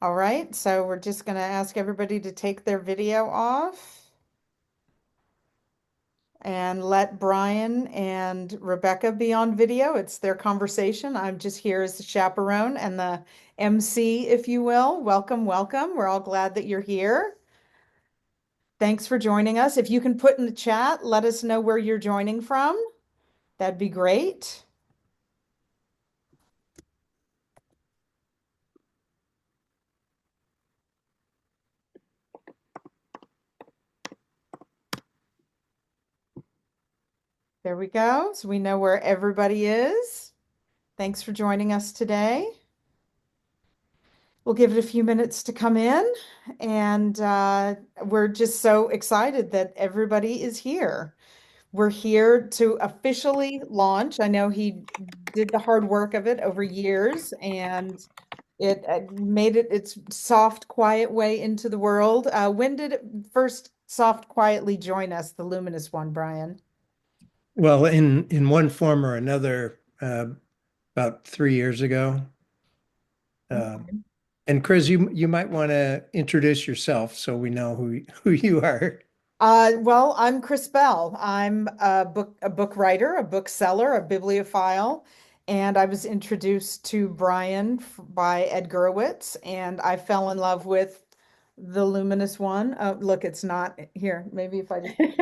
All right, so we're just going to ask everybody to take their video off and let Brian and Rebecca be on video. It's their conversation. I'm just here as the chaperone and the MC, if you will. Welcome, welcome. We're all glad that you're here. Thanks for joining us. If you can put in the chat, let us know where you're joining from. That'd be great. There we go. So we know where everybody is. Thanks for joining us today. We'll give it a few minutes to come in, and we're just so excited that everybody is here. We're here to officially launch. I know he did the hard work of it over years, and it made it its soft, quiet way into the world. When did it first soft, quietly join us, the Luminous One, Brian? Well, in one form or another, about 3 years ago. Uh, Okay. and Chris, you might want to introduce yourself so we know who you are. Well, I'm Chris Bell. I'm a book writer, a bookseller, a bibliophile, and I was introduced to Brian by Ed Gurewitz, and I fell in love with the Luminous One. Look, it's not here. Maybe if I just my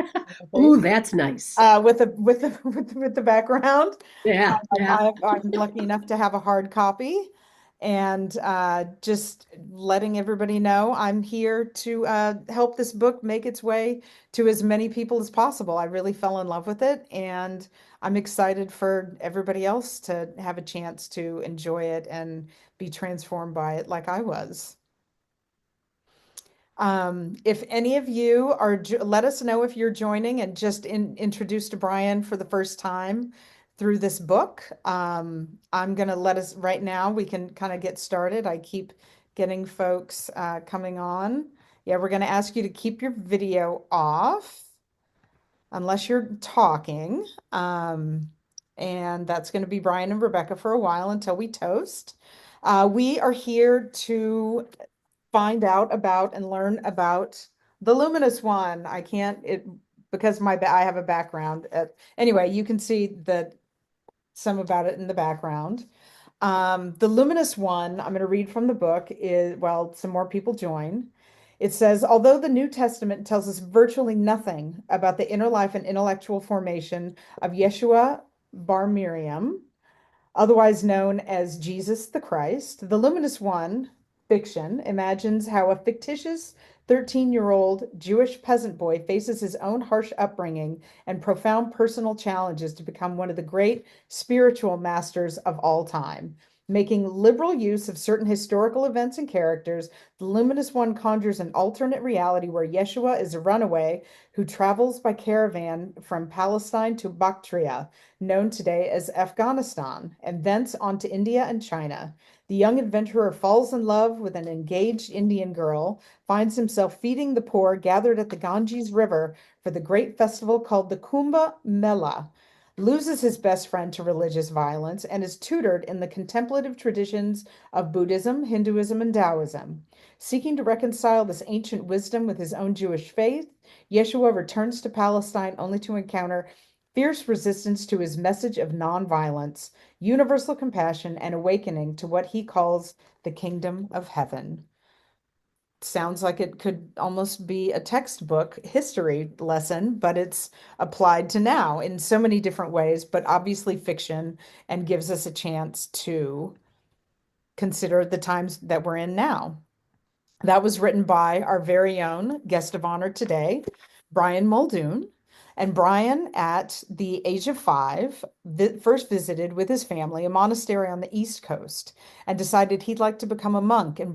Oh, face that's nice. with the with the background. Yeah, yeah. I'm lucky enough to have a hard copy, and just letting everybody know I'm here to help this book make its way to as many people as possible. I really fell in love with it, and I'm excited for everybody else to have a chance to enjoy it and be transformed by it like I was. If any of you are, let us know if you're joining and just introduced to Brian for the first time through this book. I'm gonna let us right now, we can kind of get started. I keep getting folks coming on. Yeah, we're gonna ask you to keep your video off unless you're talking. And that's gonna be Brian and Rebecca for a while until we toast. We are here to find out about and learn about the Luminous One. I can't it because I have a background. Anyway, you can see some about it in the background. The Luminous One, I'm going to read from the book, is, well, some more people join. It says, although the New Testament tells us virtually nothing about the inner life and intellectual formation of Yeshua bar Miriam, otherwise known as Jesus the Christ, the Luminous One fiction imagines how a fictitious 13-year-old Jewish peasant boy faces his own harsh upbringing and profound personal challenges to become one of the great spiritual masters of all time. Making liberal use of certain historical events and characters, the Luminous One conjures an alternate reality where Yeshua is a runaway who travels by caravan from Palestine to Bactria, known today as Afghanistan, and thence on to India and China. The young adventurer falls in love with an engaged Indian girl, finds himself feeding the poor gathered at the Ganges River for the great festival called the Kumbh Mela, loses his best friend to religious violence, and is tutored in the contemplative traditions of Buddhism, Hinduism, and Taoism. Seeking to reconcile this ancient wisdom with his own Jewish faith, Yeshua returns to Palestine only to encounter fierce resistance to his message of nonviolence, universal compassion, and awakening to what he calls the kingdom of heaven. Sounds like it could almost be a textbook history lesson, but it's applied to now in so many different ways, but obviously fiction, and gives us a chance to consider the times that we're in now. That was written by our very own guest of honor today, Brian Muldoon. And Brian, at the age of 5, first visited with his family a monastery on the East Coast and decided he'd like to become a monk and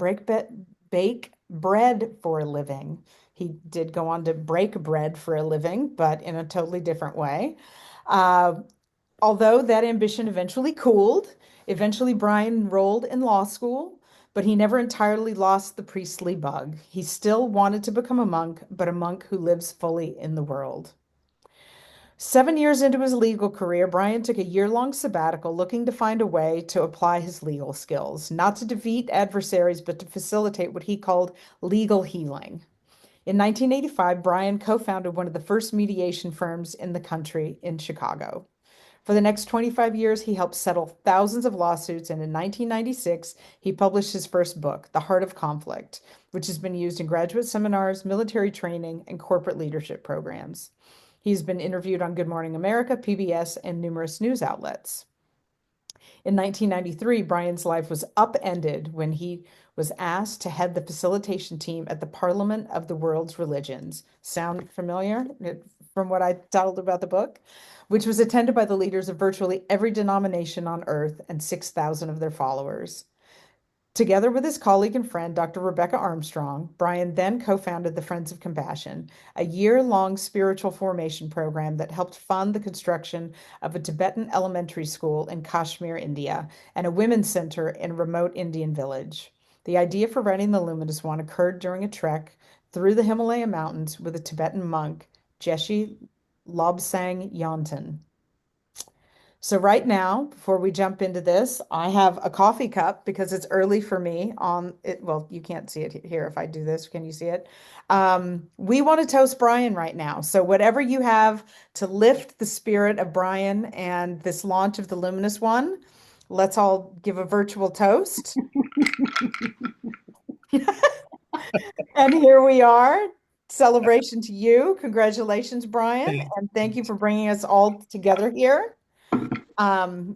bake bread for a living. He did go on to break bread for a living, but in a totally different way. Uh, Although that ambition eventually cooled, eventually Brian enrolled in law school, but he never entirely lost the priestly bug. He still wanted to become a monk, but a monk who lives fully in the world. 7 years into his legal career, Brian took a year-long sabbatical looking to find a way to apply his legal skills, not to defeat adversaries, but to facilitate what he called legal healing. In 1985, Brian co-founded one of the first mediation firms in the country in Chicago. For the next 25 years, he helped settle thousands of lawsuits, and in 1996, he published his first book, The Heart of Conflict, which has been used in graduate seminars, military training, and corporate leadership programs. He's been interviewed on Good Morning America, PBS, and numerous news outlets. In 1993, Brian's life was upended when he was asked to head the facilitation team at the Parliament of the World's Religions. Sound familiar from what I told about the book? Which was attended by the leaders of virtually every denomination on earth and 6,000 of their followers. Together with his colleague and friend, Dr. Rebecca Armstrong, Brian then co-founded the Friends of Compassion, a year-long spiritual formation program that helped fund the construction of a Tibetan elementary school in Kashmir, India, and a women's center in a remote Indian village. The idea for writing the Luminous One occurred during a trek through the Himalaya mountains with a Tibetan monk, Geshe Lobsang Yonten. So right now, before we jump into this, I have a coffee cup because it's early for me on it. Well, you can't see it here if I do this. Can you see it? We want to toast Brian right now. So whatever you have to lift the spirit of Brian and this launch of the Luminous One, let's all give a virtual toast. And here we are. Celebration to you. Congratulations, Brian. And thank you for bringing us all together here. Here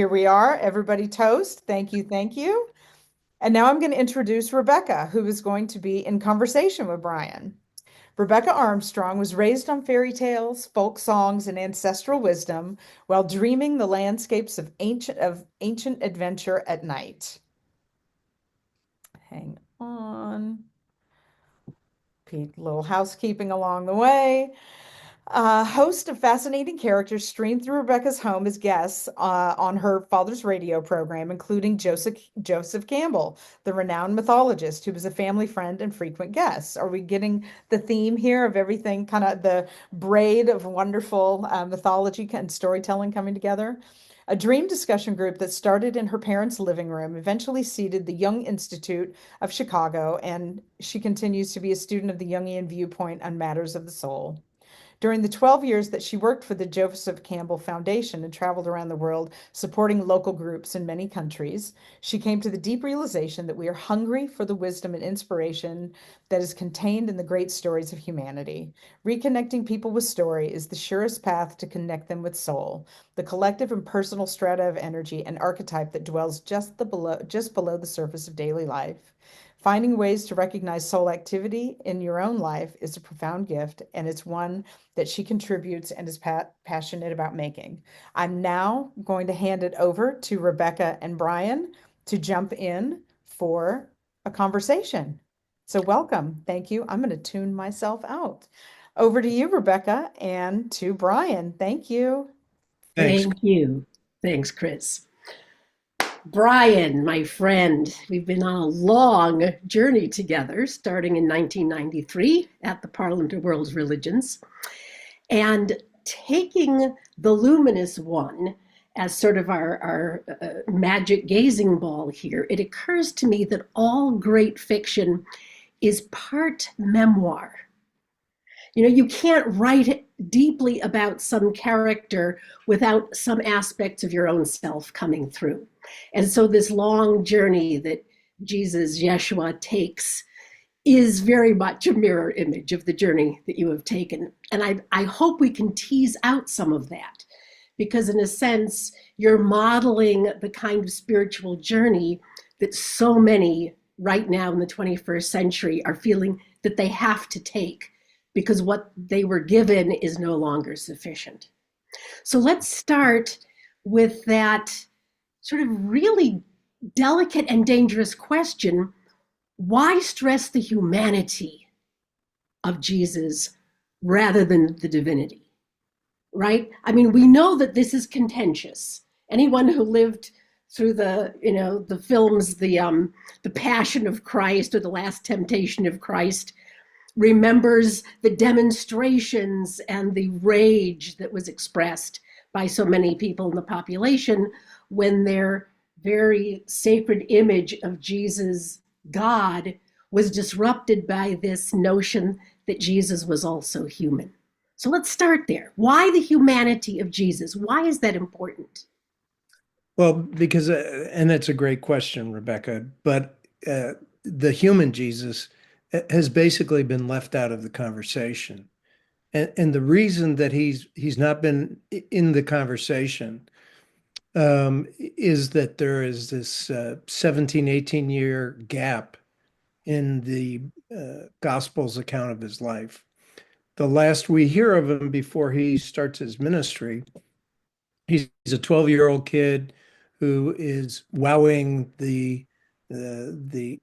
we are. Everybody toast. Thank you. Thank you. And now I'm going to introduce Rebecca, who is going to be in conversation with Brian. Rebecca Armstrong was raised on fairy tales, folk songs, and ancestral wisdom while dreaming the landscapes of ancient adventure at night. Hang on. Pete, little housekeeping along the way. A host of fascinating characters streamed through Rebecca's home as guests on her father's radio program, including Joseph Campbell, the renowned mythologist, who was a family friend and frequent guest. Are we getting the theme here of everything, kind of the braid of wonderful mythology and storytelling coming together? A dream discussion group that started in her parents' living room eventually seeded the Jung Institute of Chicago, and she continues to be a student of the Jungian viewpoint on matters of the soul. During the 12 years that she worked for the Joseph Campbell Foundation and traveled around the world supporting local groups in many countries, she came to the deep realization that we are hungry for the wisdom and inspiration that is contained in the great stories of humanity. Reconnecting people with story is the surest path to connect them with soul, the collective and personal strata of energy and archetype that dwells just below the surface of daily life. Finding ways to recognize soul activity in your own life is a profound gift, and it's one that she contributes and is passionate about making. I'm now going to hand it over to Rebecca and Brian to jump in for a conversation. So welcome. Thank you. I'm going to tune myself out. Over to you, Rebecca, and to Brian. Thank you. Thanks. Thank you. Thanks, Chris. Brian, my friend, we've been on a long journey together, starting in 1993 at the Parliament of World Religions, and taking the Luminous One as sort of our magic gazing ball here. It occurs to me that all great fiction is part memoir. You know, you can't write deeply about some character without some aspects of your own self coming through. And so this long journey that Jesus, Yeshua, takes is very much a mirror image of the journey that you have taken. And I hope we can tease out some of that, because in a sense, you're modeling the kind of spiritual journey that so many right now in the 21st century are feeling that they have to take, because what they were given is no longer sufficient. So let's start with that sort of really delicate and dangerous question: why stress the humanity of Jesus rather than the divinity, right? I mean, we know that this is contentious. Anyone who lived through the films, the Passion of Christ or the Last Temptation of Christ, remembers the demonstrations and the rage that was expressed by so many people in the population when their very sacred image of Jesus, God, was disrupted by this notion that Jesus was also human. So let's start there. Why the humanity of Jesus? Why is that important? Well, because, and that's a great question, Rebecca, but the human Jesus has basically been left out of the conversation. And the reason that he's not been in the conversation is that there is this 17, 18-year gap in the Gospel's account of his life. The last we hear of him before he starts his ministry, he's a 12-year-old kid who is wowing the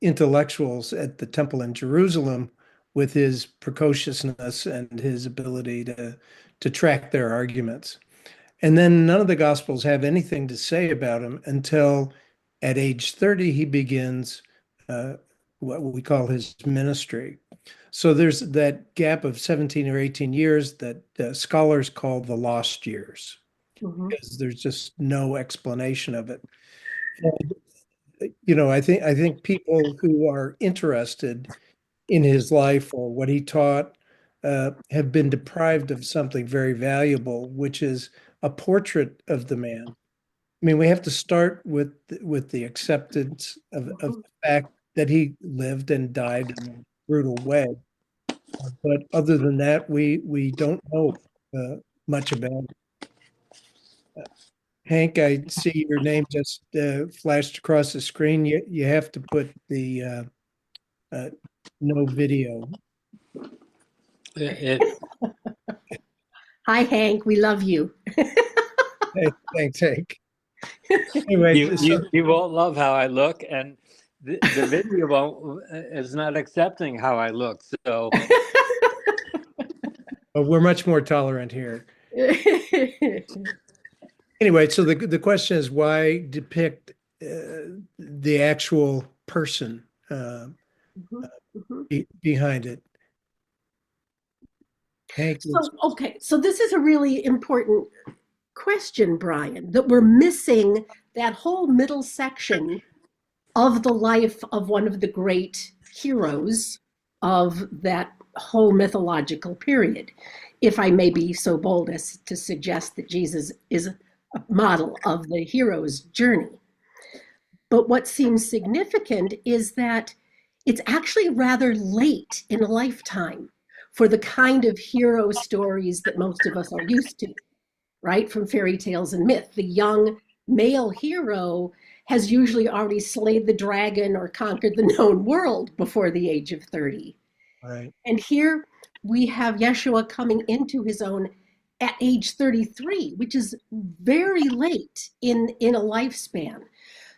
intellectuals at the temple in Jerusalem with his precociousness and his ability to track their arguments. And then none of the Gospels have anything to say about him until at age 30 he begins what we call his ministry. So there's that gap of 17 or 18 years that scholars call the lost years, Mhm. because there's just no explanation of it. And, I think people who are interested in his life or what he taught have been deprived of something very valuable, which is a portrait of the man. I mean, we have to start with the acceptance of Mhm. the fact that he lived and died in a brutal way. But other than that, we don't know uh, much about it. Hank, I see your name just flashed across the screen. You have to put the uh, no video. It, Hi, Hank. We love you. Hey, thanks, Hank. Anyway, you won't love how I look, and the video is not accepting how I look. So we're much more tolerant here. Anyway, so the question is, why depict the actual person Mhm, mhm. behind it? Hank, So this is a really important question, Brian, that we're missing that whole middle section of the life of one of the great heroes of that whole mythological period. If I may be so bold as to suggest that Jesus is a model of the hero's journey. But what seems significant is that it's actually rather late in a lifetime for the kind of hero stories that most of us are used to, right? From fairy tales and myth. The young male hero has usually already slayed the dragon or conquered the known world before the age of 30. right. And here we have Yeshua coming into his own at age 33, which is very late in a lifespan.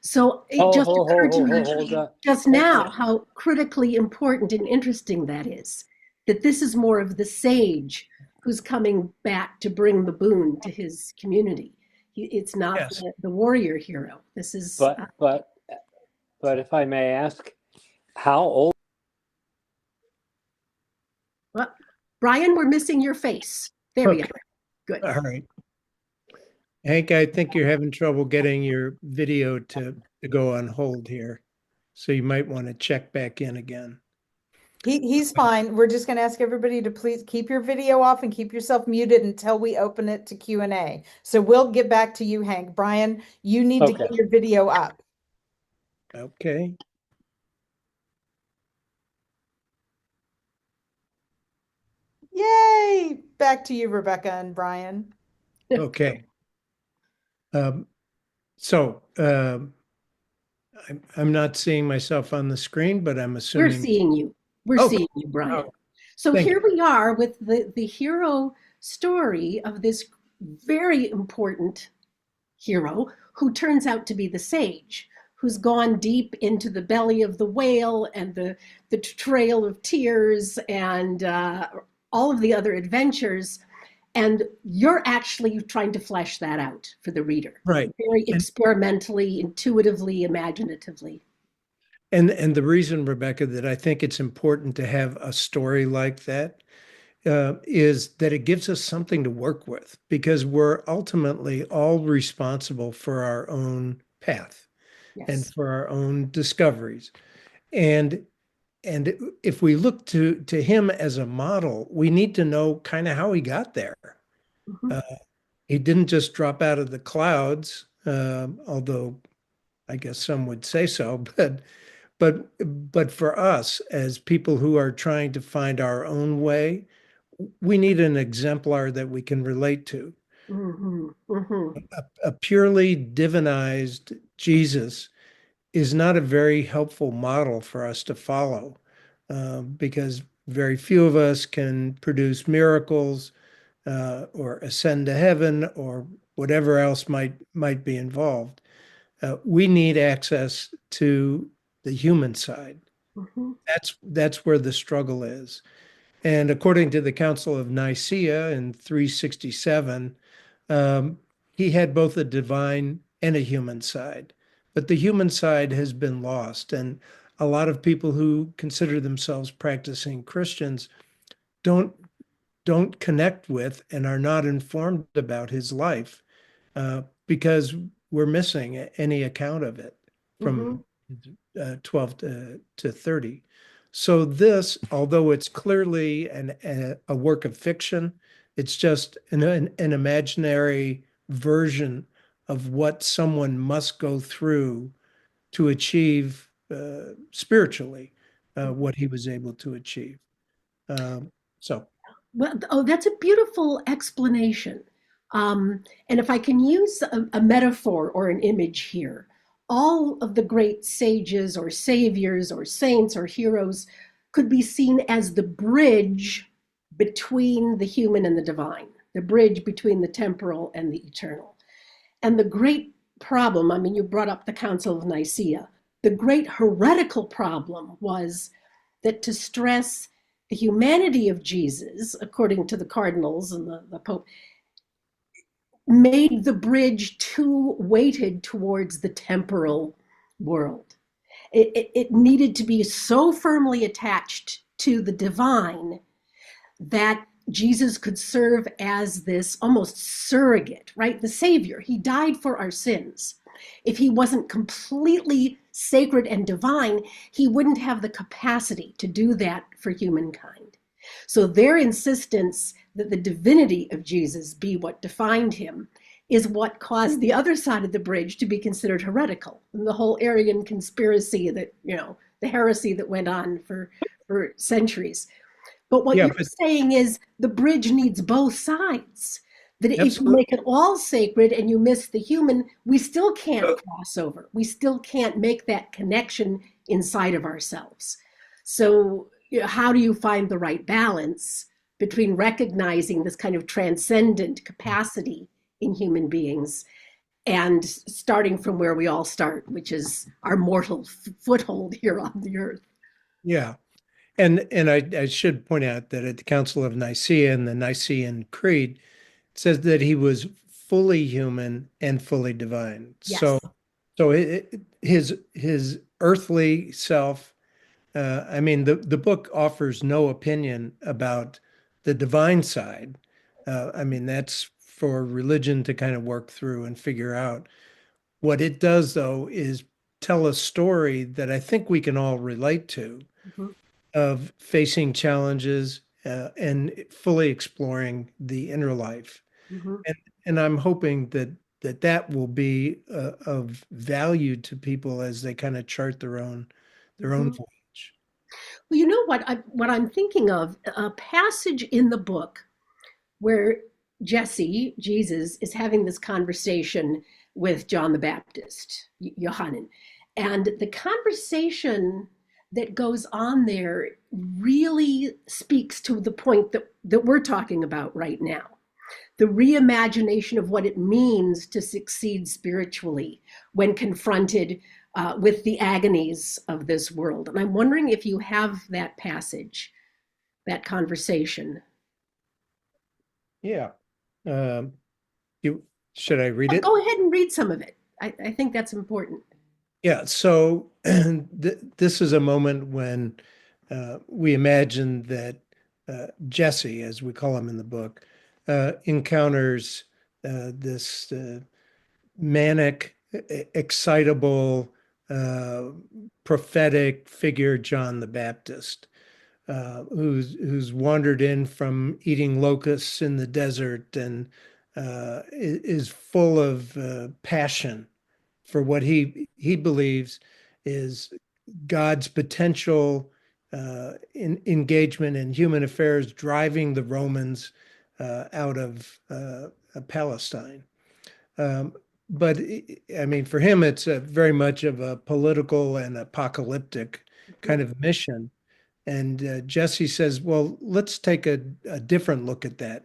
So it just occurred to me hold on. just now how critically important and interesting that is. That this is more of the sage who's coming back to bring the boon to his community. It's not Yes. the warrior hero. This is, But if I may ask, how old? well, Brian, we're missing your face. There we Okay. are. Good. All right. Hank, I think you're having trouble getting your video to go on hold here. So you might want to check back in again. He's fine. We're just going to ask everybody to please keep your video off and keep yourself muted until we open it to Q&A. So we'll get back to you, Hank. Brian, you need to Okay. get your video up. Okay. Yay! Back to you, Rebecca and Brian. Okay. So I'm not seeing myself on the screen, but I'm We're assuming. seeing you. We're Okay. seeing you, Brian. Oh, So thank here we are with the hero story of this very important hero who turns out to be the sage, who's gone deep into the belly of the whale and the trail of tears and all of the other adventures. And you're actually trying to flesh that out for the reader, Right. very And experimentally, intuitively, imaginatively. And the reason, Rebecca, that I think it's important to have a story like that is that it gives us something to work with because we're ultimately all responsible for our own path and Yes. for our own discoveries. And and if we look to him as a model, we need to know kind of how he got there. Hmm. Uh, he didn't just drop out of the clouds, although I guess some would say so, but but for us as people who are trying to find our own way, we need an exemplar that we can relate to. Hmm. Hmm. A purely divinized Jesus is not a very helpful model for us to follow because very few of us can produce miracles or ascend to heaven or whatever else might be involved. We need access to the human side. Hmm. That's where the struggle is. And according to the Council of Nicaea in 367, um, he had both a divine and a human side. But the human side has been lost. And a lot of people who consider themselves practicing Christians don't don't connect with and are not informed about his life because we're missing any account of it from Hmm. 12 to 30. So this, although it's clearly a work of fiction, it's just an imaginary version of what someone must go through to achieve spiritually what he was able to achieve. Um, so, Well, oh, that's a beautiful explanation. And if I can use a metaphor or an image here, all of the great sages or saviors or saints or heroes could be seen as the bridge between the human and the divine, the bridge between the temporal and the eternal. And the great problem, I mean, you brought up the Council of Nicaea, the great heretical problem was that to stress the humanity of Jesus, according to the cardinals and the Pope, made the bridge too weighted towards the temporal world. It needed to be so firmly attached to the divine that Jesus could serve as this almost surrogate, right? The Savior. He died for our sins. If he wasn't completely sacred and divine, he wouldn't have the capacity to do that for humankind. So their insistence that the divinity of Jesus be what defined him is what caused the other side of the bridge to be considered heretical. And the whole Arian conspiracy that, the heresy that went on for centuries. But what yeah, you're but saying is the bridge needs both sides. That if you absolutely. make it all sacred and you miss the human, we still can't cross over. We still can't make that connection inside of ourselves. So, how do you find the right balance between recognizing this kind of transcendent capacity in human beings and starting from where we all start, which is our mortal foothold here on the earth? Yeah. And I should point out that at the Council of Nicaea and the Nicene Creed, it says that he was fully human and fully divine. Yes. So his earthly self, I mean, the book offers no opinion about the divine side. I mean, that's for religion to kind of work through and figure out. What it does, though, is tell a story that I think we can all relate to Mhm. of facing challenges and fully exploring the inner life. Mhm. And and I'm hoping that will be of value to people as they kind of chart their own Mhm. voyage. Well, you know what I'm thinking of a passage in the book where Jesse, Jesus, is having this conversation with John the Baptist, Johannan. And the conversation that goes on there really speaks to the point that we're talking about right now. The reimagination of what it means to succeed spiritually when confronted with the agonies of this world. And I'm wondering if you have that passage, that conversation. Yeah. Um, you should I read Yeah, it? go ahead and read some of it. I think that's important. Yeah, so this is a moment when we imagine that Jesse, as we call him in the book, encounters this manic, excitable, uh, prophetic figure, John the Baptist, who's wandered in from eating locusts in the desert and is full of passion for what he believes is God's potential engagement in human affairs, driving the Romans out of Palestine. Um, but I mean, for him, it's very much of a political and apocalyptic kind of mission. And Jesse says, well, let's take a different look at that.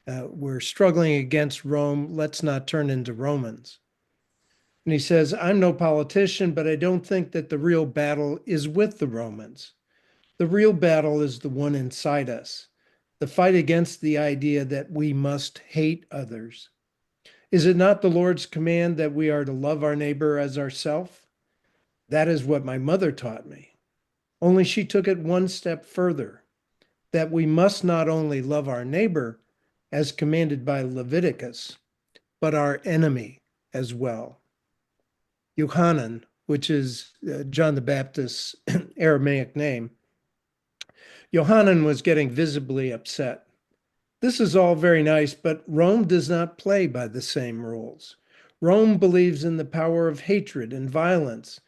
We're struggling against Rome. Let's not turn into Romans. And he says, I'm no politician, but I don't think that the real battle is with the Romans. The real battle is the one inside us, the fight against the idea that we must hate others. Is it not the Lord's command that we are to love our neighbor as ourself? That is what my mother taught me. Only she took it one step further, that we must not only love our neighbor as commanded by Leviticus, but our enemy as well. Yohanan, which is John the Baptist's Aramaic name, Yohanan was getting visibly upset. This is all very nice, but Rome does not play by the same rules. Rome believes in the power of hatred and violence,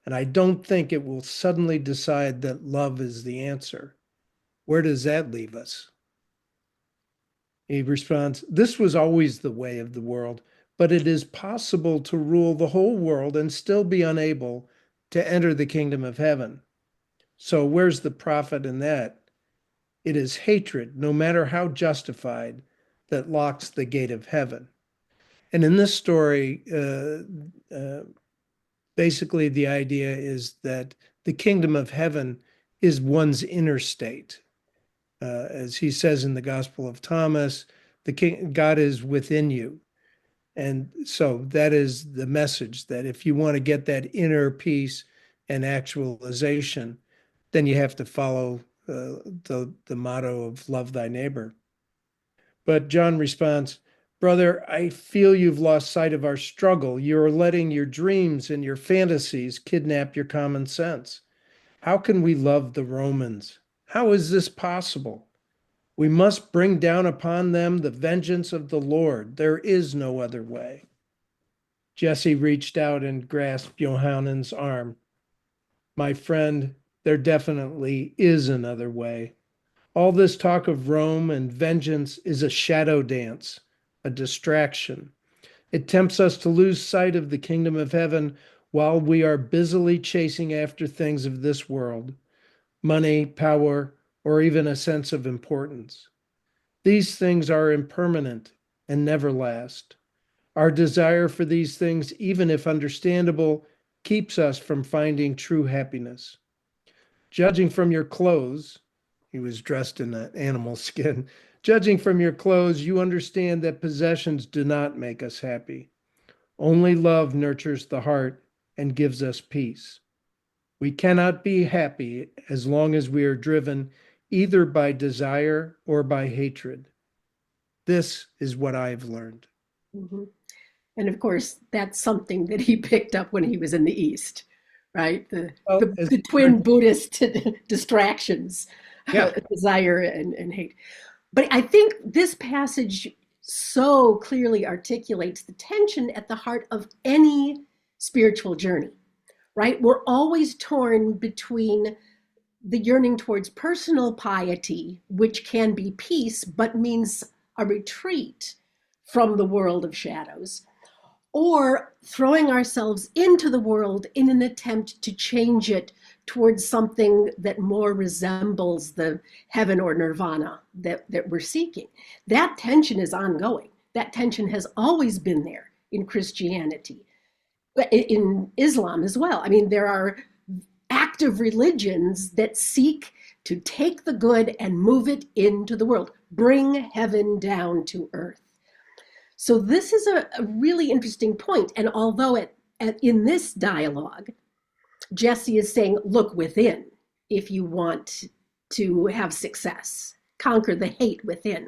and I don't think it will suddenly decide that love is the answer. Where does that leave us? He responds, this was always the way of the world, but it is possible to rule the whole world and still be unable to enter the kingdom of heaven. So where's the profit in that? It is hatred, no matter how justified, that locks the gate of heaven. And in this story, basically the idea is that the kingdom of heaven is one's inner state. As he says in the Gospel of Thomas, God is within you. And so that is the message, that if you want to get that inner peace and actualization, then you have to follow the motto of love thy neighbor. But John responds, brother, I feel you've lost sight of our struggle. You're letting your dreams and your fantasies kidnap your common sense. How can we love the Romans? How is this possible? We must bring down upon them the vengeance of the Lord. There is no other way. Jesse reached out and grasped Johannan's arm. My friend, there definitely is another way. All this talk of Rome and vengeance is a shadow dance, a distraction. It tempts us to lose sight of the kingdom of heaven while we are busily chasing after things of this world, money, power, or even a sense of importance. These things are impermanent and never last. Our desire for these things, even if understandable, keeps us from finding true happiness. Judging from your clothes, he was dressed in an animal skin. Judging from your clothes, you understand that possessions do not make us happy. Only love nurtures the heart and gives us peace. We cannot be happy as long as we are driven either by desire or by hatred. This is what I've learned. Mm-hmm. And of course, that's something that he picked up when he was in the East, right? The twin Buddhist distractions, yeah. Desire and hate. But I think this passage so clearly articulates the tension at the heart of any spiritual journey, right? We're always torn between the yearning towards personal piety, which can be peace, but means a retreat from the world of shadows, or throwing ourselves into the world in an attempt to change it towards something that more resembles the heaven or nirvana that we're seeking. That tension is ongoing. That tension has always been there in Christianity, in Islam as well. I mean, there are active religions that seek to take the good and move it into the world, bring heaven down to earth. So this is a really interesting point. And although in this dialogue, Jesse is saying, look within if you want to have success, conquer the hate within.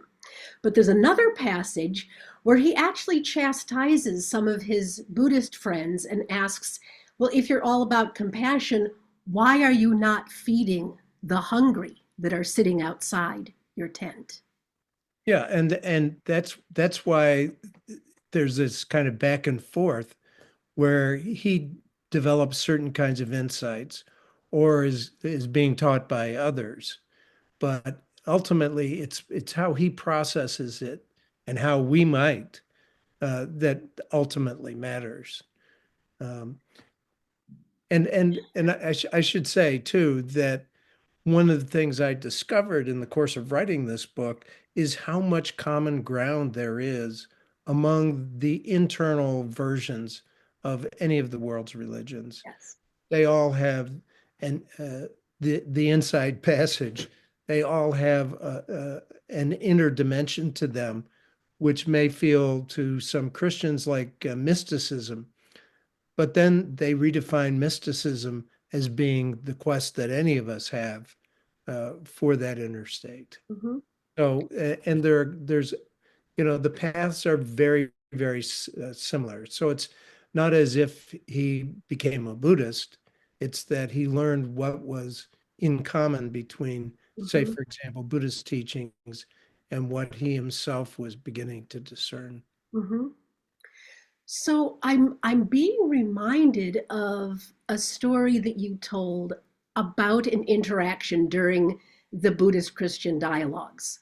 But there's another passage where he actually chastises some of his Buddhist friends and asks, well, if you're all about compassion, why are you not feeding the hungry that are sitting outside your tent? Yeah, and that's why there's this kind of back and forth where he develops certain kinds of insights or is being taught by others. But ultimately it's how he processes it and how we might that ultimately matters. Um, and I should say too that one of the things I discovered in the course of writing this book is how much common ground there is among the internal versions of any of the world's religions. Yes. They all have, and the inside passage, they all have an inner dimension to them, which may feel to some Christians like mysticism, but then they redefine mysticism as being the quest that any of us have for that inner state. Mm-hmm. So, and there's, the paths are very, very similar. So it's not as if he became a Buddhist. It's that he learned what was in common between, say, Mm-hmm. for example, Buddhist teachings and what he himself was beginning to discern. Mm-hmm. So I'm being reminded of a story that you told about an interaction during the Buddhist Christian dialogues,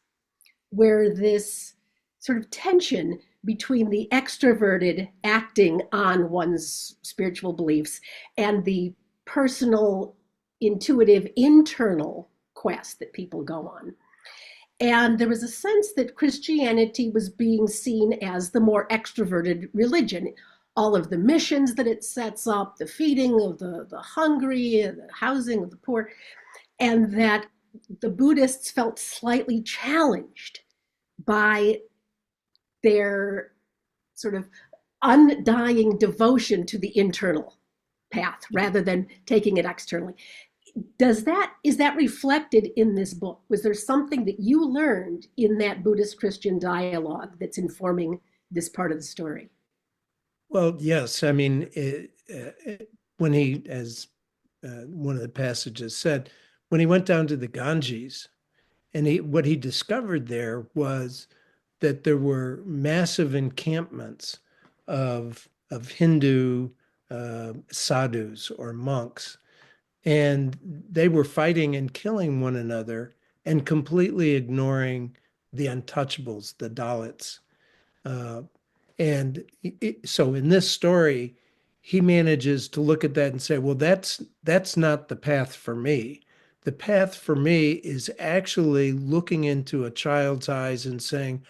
where this sort of tension between the extroverted acting on one's spiritual beliefs and the personal, intuitive, internal quest that people go on. And there was a sense that Christianity was being seen as the more extroverted religion. All of the missions that it sets up, the feeding of the hungry, the housing of the poor, and that the Buddhists felt slightly challenged by their sort of undying devotion to the internal path rather than taking it externally. Is that reflected in this book? Was there something that you learned in that Buddhist Christian dialogue that's informing this part of the story? Well, yes. I mean, when he, as one of the passages said, when he went down to the Ganges, and what he discovered there was that there were massive encampments of Hindu sadhus or monks, and they were fighting and killing one another and completely ignoring the untouchables, the Dalits. Uh, so in this story, he manages to look at that and say, well, that's not the path for me. The path for me is actually looking into a child's eyes and saying,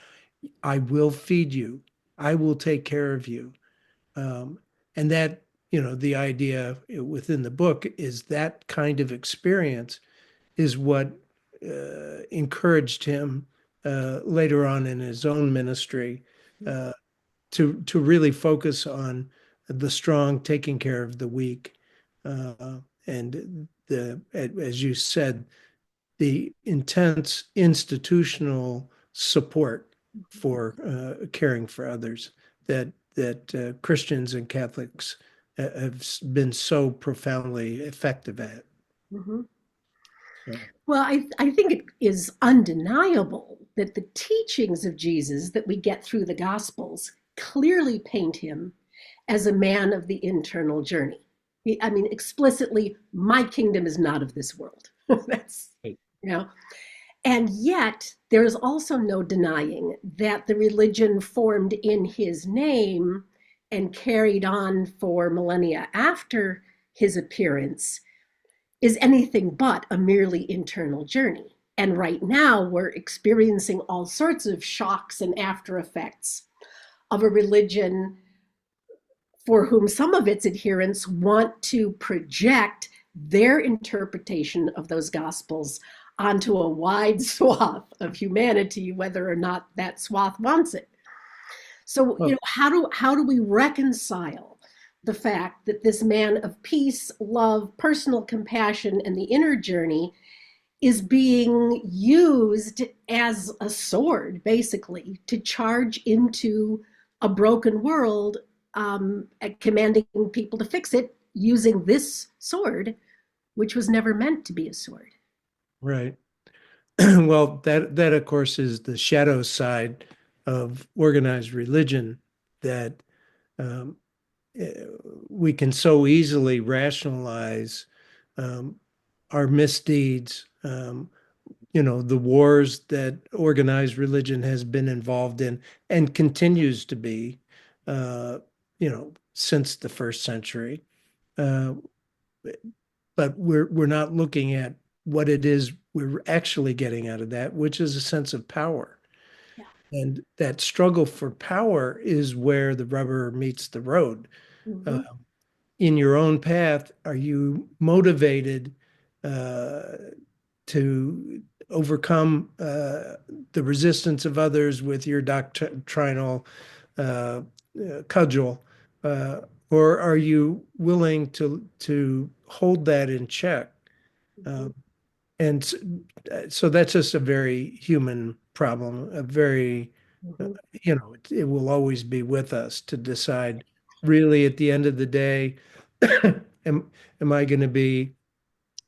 I will feed you. I will take care of you. And that, the idea within the book is that kind of experience is what encouraged him later on in his own ministry uh, to really focus on the strong taking care of the weak, and as you said, the intense institutional support for caring for others that Christians and Catholics have been so profoundly effective at. Mm-hmm. So, Well, I think it is undeniable that the teachings of Jesus that we get through the Gospels clearly paint him as a man of the internal journey. I mean, explicitly, my kingdom is not of this world. That's, you know, and yet there is also no denying that the religion formed in his name and carried on for millennia after his appearance is anything but a merely internal journey. And right now, we're experiencing all sorts of shocks and after effects of a religion for whom some of its adherents want to project their interpretation of those gospels onto a wide swath of humanity, whether or not that swath wants it. So, how do we reconcile the fact that this man of peace, love, personal compassion, and the inner journey is being used as a sword, basically, to charge into a broken world, commanding people to fix it using this sword, which was never meant to be a sword. Right. Well, that of course is the shadow side of organized religion that um, eh, we can so easily rationalize um, our misdeeds, the wars that organized religion has been involved in and continues to be, since the first century. Uh, but we're not looking at what it is we're actually getting out of that, which is a sense of power. Yeah. And that struggle for power is where the rubber meets the road. Uh, Mm-hmm. in your own path, are you motivated uh, to overcome the resistance of others with your doctrinal uh, cudgel, uh, or are you willing to hold that in check? Mm-hmm. Um, and so that's just a very human problem, a very, uh, Mm-hmm. it will always be with us to decide really at the end of the day, am I going to be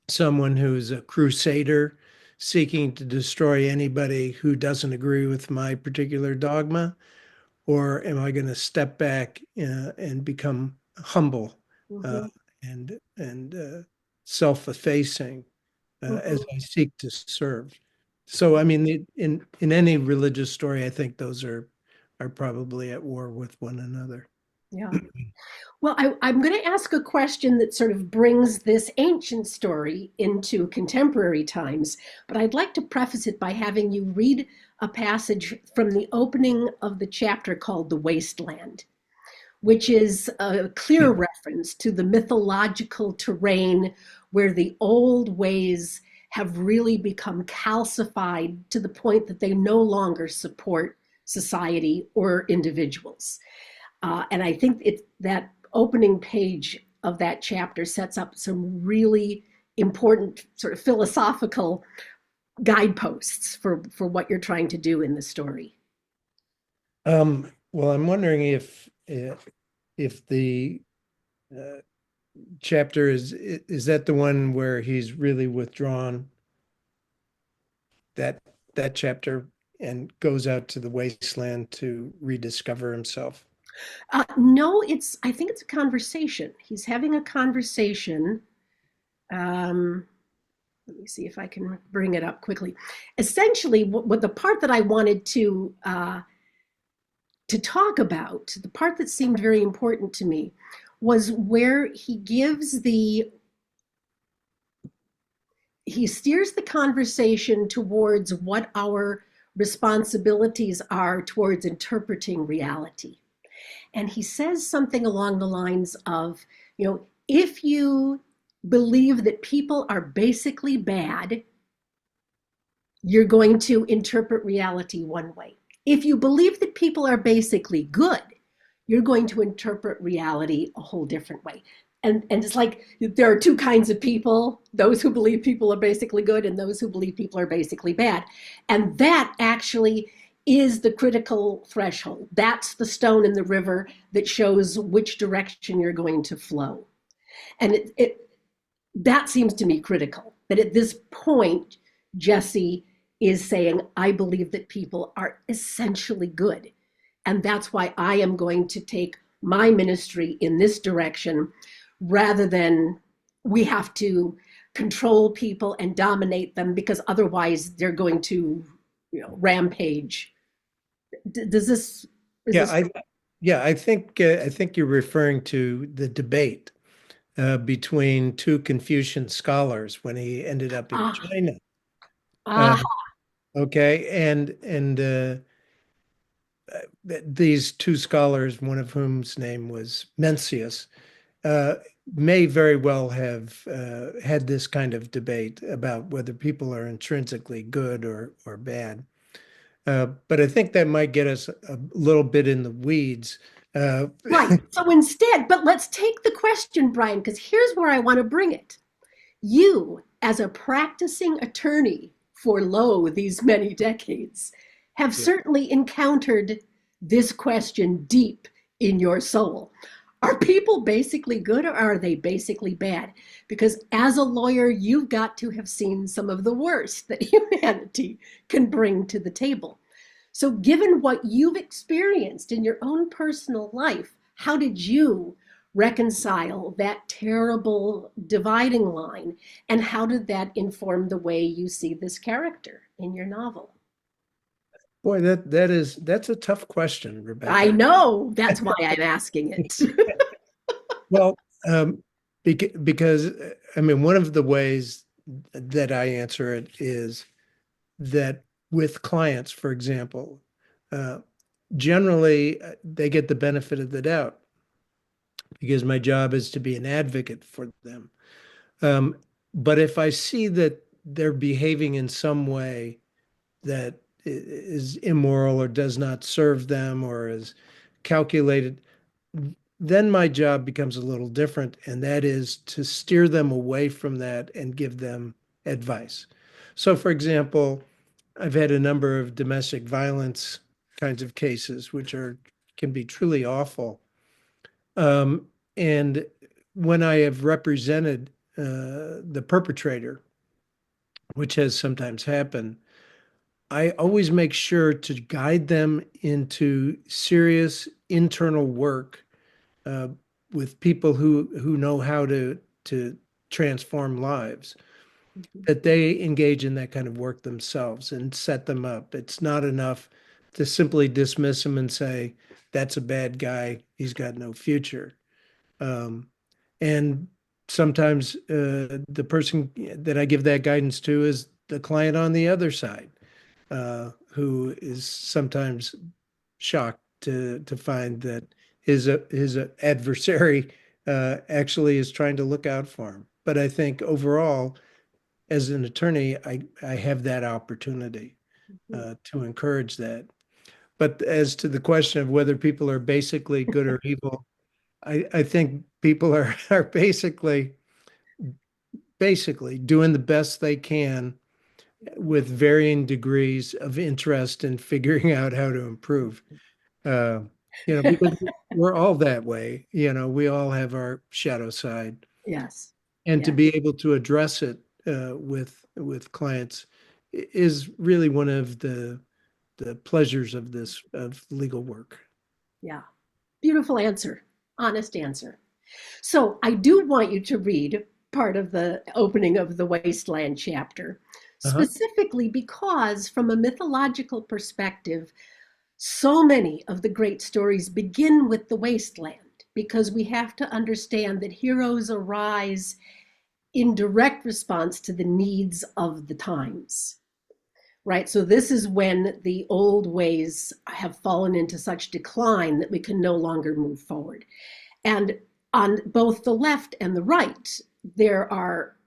someone who's a crusader seeking to destroy anybody who doesn't agree with my particular dogma? Or am I going to step back and become humble uh, Mm-hmm. and self-effacing as Mm-hmm. I seek to serve? So, I mean, in any religious story, I think those are probably at war with one another. Yeah. Well, I'm going to ask a question that sort of brings this ancient story into contemporary times, but I'd like to preface it by having you read a passage from the opening of the chapter called The Wasteland, which is a clear reference to the mythological terrain where the old ways have really become calcified to the point that they no longer support society or individuals. And I think that opening page of that chapter sets up some really important sort of philosophical guideposts for what you're trying to do in the story. Well, I'm wondering if the uh, chapter is that the one where he's really withdrawn that that chapter and goes out to the wasteland to rediscover himself. No, I think it's a conversation. He's having a conversation. Um, Let me see if I can bring it up quickly. Essentially, what the part that I wanted to talk about, the part that seemed very important to me, was where he steers the conversation towards what our responsibilities are towards interpreting reality. And he says something along the lines of, if you believe that people are basically bad, you're going to interpret reality one way. If you believe that people are basically good, you're going to interpret reality a whole different way. And it's like there are two kinds of people, those who believe people are basically good and those who believe people are basically bad. And that actually is the critical threshold. That's the stone in the river that shows which direction you're going to flow. And that seems to me critical, that at this point, Jesse is saying, I believe that people are essentially good. And that's why I am going to take my ministry in this direction rather than we have to control people and dominate them because otherwise they're going to, rampage. Does this, is Yeah, this, I think you're referring to the debate between two Confucian scholars when he ended up in ah, China. Uh, ah, okay, and these two scholars, one of whom's name was Mencius, uh, may very well have had this kind of debate about whether people are intrinsically good or bad. But I think that might get us a little bit in the weeds Uh, Right. So instead, but let's take the question, Brian, because here's where I want to bring it. You, as a practicing attorney for lo these many decades, have yeah. certainly encountered this question deep in your soul. Are people basically good or are they basically bad? Because as a lawyer, you've got to have seen some of the worst that humanity can bring to the table. So, given what you've experienced in your own personal life, how did you reconcile that terrible dividing line? And how did that inform the way you see this character in your novel? Boy, that's a tough question, I Rebecca. know that's why I'm asking it. Well, because I mean, one of the ways that I answer it is that with clients, for example, uh, generally they get the benefit of the doubt because my job is to be an advocate for them. Um, but if I see that they're behaving in some way that is immoral or does not serve them or is calculated, then my job becomes a little different, and that is to steer them away from that and give them advice. So, for example, I've had a number of domestic violence kinds of cases, which are can be truly awful. Um, and when I have represented the perpetrator, which has sometimes happened, I always make sure to guide them into serious internal work uh, with people who know how to transform lives, that they engage in that kind of work themselves and set them up. It's not enough to simply dismiss them and say, that's a bad guy, he's got no future. Um, and sometimes the person that I give that guidance to is the client on the other side, who is sometimes shocked to find that his adversary actually is trying to look out for him. But I think overall, as an attorney, I have that opportunity to encourage that. But as to the question of whether people are basically good or evil, I think people are are basically doing the best they can with varying degrees of interest in figuring out how to improve. Uh, because we're all that way. We all have our shadow side, Yes. and to Yeah. be able to address it with clients is really one of the pleasures of this of legal work. Yeah. Beautiful answer. Honest answer. So I do want you to read part of the opening of the Wasteland chapter, Uh-huh. specifically because, from a mythological perspective, so many of the great stories begin with the wasteland because we have to understand that heroes arise in direct response to the needs of the times. Right. So this is when the old ways have fallen into such decline that we can no longer move forward. And on both the left and the right, there are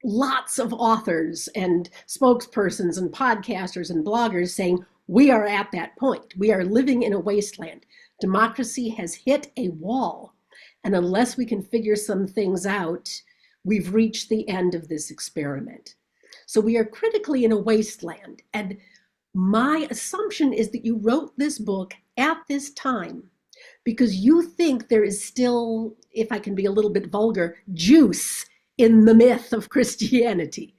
lots of authors and spokespersons and podcasters and bloggers saying, we are at that point. We are living in a wasteland. Democracy has hit a wall. And unless we can figure some things out, we've reached the end of this experiment. So we are critically in a wasteland. And my assumption is that you wrote this book at this time because you think there is still, if I can be a little bit vulgar, juice in the myth of Christianity,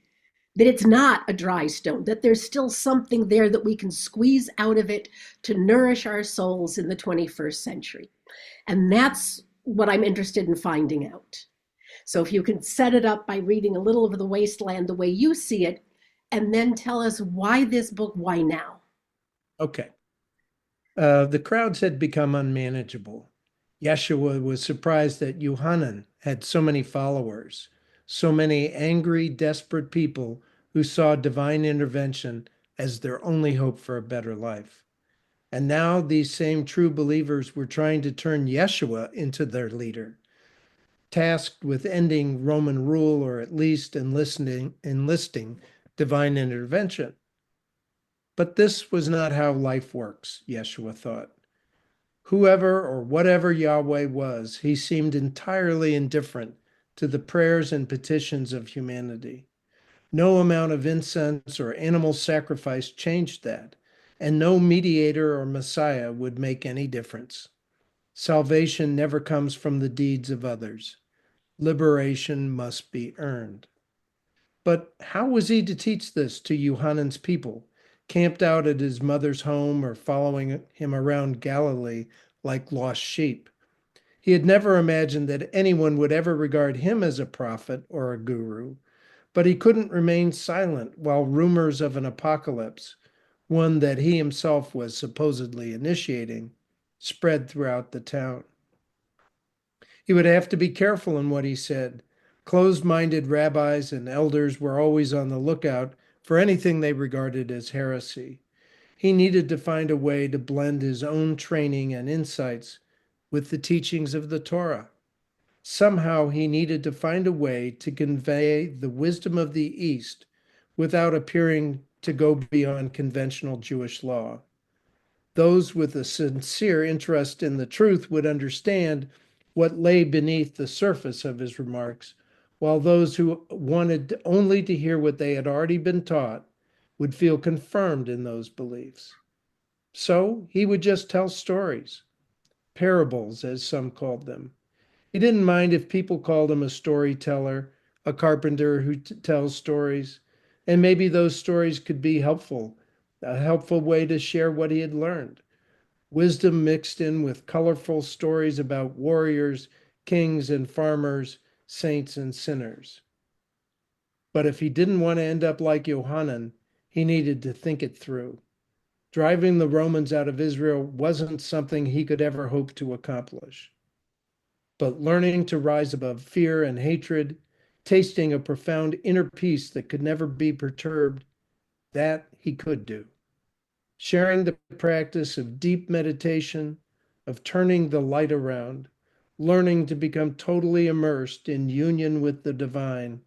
that it's not a dry stone, that there's still something there that we can squeeze out of it to nourish our souls in the 21st century. And that's what I'm interested in finding out. So if you can set it up by reading a little of The Wasteland the way you see it, and then tell us why this book, why now? Okay. The crowds had become unmanageable. Yeshua was surprised that Yohanan had so many followers, so many angry, desperate people who saw divine intervention as their only hope for a better life. And now these same true believers were trying to turn Yeshua into their leader, tasked with ending Roman rule or at least enlisting divine intervention. But this was not how life works, Yeshua thought. Whoever or whatever Yahweh was, he seemed entirely indifferent to the prayers and petitions of humanity. No amount of incense or animal sacrifice changed that, and no mediator or Messiah would make any difference. Salvation never comes from the deeds of others. Liberation must be earned. But how was he to teach this to Yohanan's people, camped out at his mother's home or following him around Galilee like lost sheep? He had never imagined that anyone would ever regard him as a prophet or a guru, but he couldn't remain silent while rumors of an apocalypse, one that he himself was supposedly initiating, spread throughout the town. He would have to be careful in what he said. Closed-minded rabbis and elders were always on the lookout for anything they regarded as heresy. He needed to find a way to blend his own training and insights with the teachings of the Torah. Somehow he needed to find a way to convey the wisdom of the East without appearing to go beyond conventional Jewish law. Those with a sincere interest in the truth would understand what lay beneath the surface of his remarks, while those who wanted only to hear what they had already been taught would feel confirmed in those beliefs. So he would just tell stories, parables, as some called them. He didn't mind if people called him a storyteller, a carpenter who tells stories, and maybe those stories could be helpful, a helpful way to share what he had learned. Wisdom mixed in with colorful stories about warriors, kings, and farmers, saints and sinners. But if he didn't want to end up like Yohanan, he needed to think it through. Driving the Romans out of Israel wasn't something he could ever hope to accomplish. But learning to rise above fear and hatred, tasting a profound inner peace that could never be perturbed, that he could do. Sharing the practice of deep meditation, of turning the light around, learning to become totally immersed in union with the divine.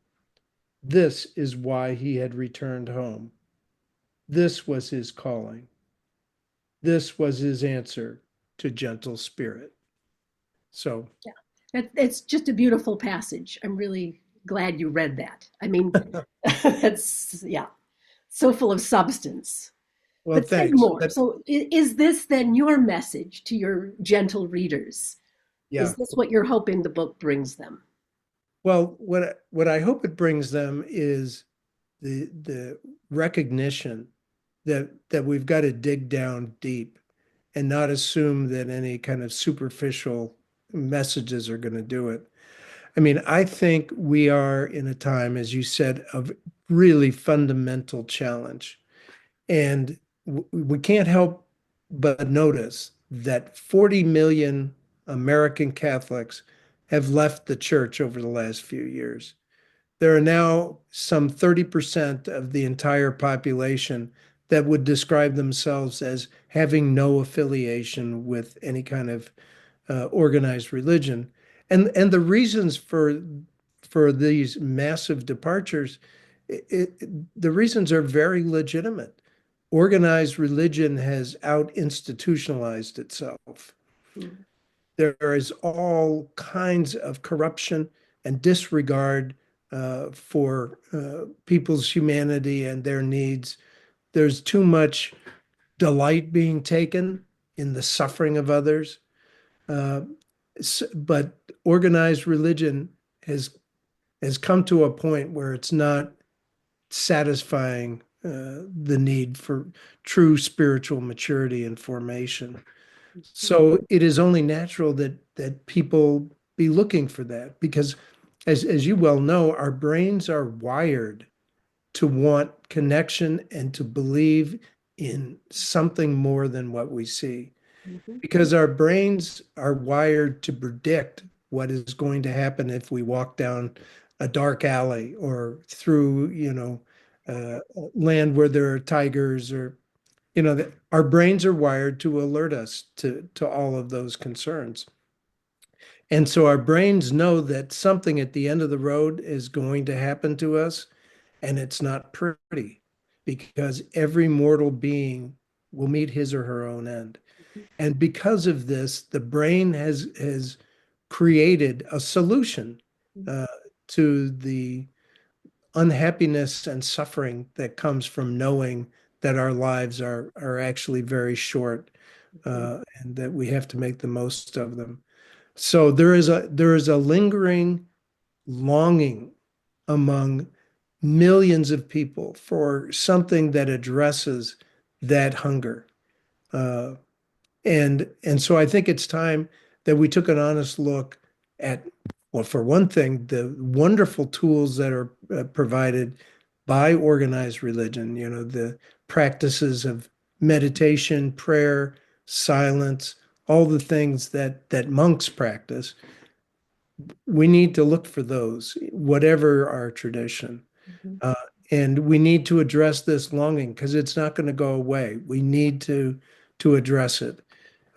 This is why he had returned home. This was his calling. This was his answer to gentle spirit. So, It's just a beautiful passage. I'm really glad you read that. I mean, it's, yeah, so full of substance. well, But say thanks. more. So, is this then your message to your gentle readers? Is Yeah. this what you're hoping the book brings them? Well, what I hope it brings them is the recognition that we've got to dig down deep and not assume that any kind of superficial messages are going to do it. I mean, I think we are in a time, as you said, of really fundamental challenge. And we can't help but notice that 40 million American Catholics have left the church over the last few years. There are now some 30% of the entire population that would describe themselves as having no affiliation with any kind of organized religion. And the reasons for these massive departures, the reasons are very legitimate. Organized religion has out institutionalized itself. Mm. There is all kinds of corruption and disregard for people's humanity and their needs. There's too much delight being taken in the suffering of others. Uh, but organized religion has come to a point where it's not satisfying the need for true spiritual maturity and formation. So it is only natural that people be looking for that because, as you well know, our brains are wired to want connection and to believe in something more than what we see Mhm. because our brains are wired to predict what is going to happen if we walk down a dark alley or through, uh, land where there are tigers or, our brains are wired to alert us to all of those concerns. And so our brains know that something at the end of the road is going to happen to us, and it's not pretty because every mortal being will meet his or her own end. And because of this, the brain has created a solution uh, to the unhappiness and suffering that comes from knowing that our lives are actually very short, and that we have to make the most of them. So there is a lingering longing among millions of people for something that addresses that hunger. Uh, and so I think it's time that we took an honest look at, well, for one thing, the wonderful tools that are provided by organized religion, the practices of meditation, prayer, silence, all the things that monks practice. We need to look for those, whatever our tradition. Mhm. Uh, and we need to address this longing because it's not going to go away. We need to address it.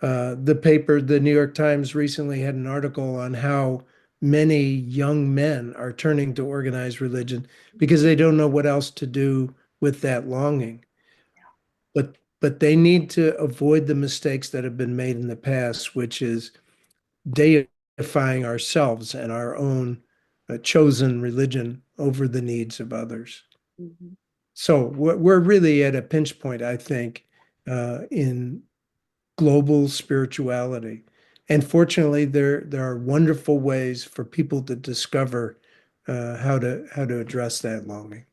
The New York Times recently had an article on how many young men are turning to organized religion because they don't know what else to do with that longing. But they need to avoid the mistakes that have been made in the past, which is deifying ourselves and our own chosen religion over the needs of others. Mhm. So we're really at a pinch point, I think, in global spirituality. And fortunately, there are wonderful ways for people to discover how to address that longing.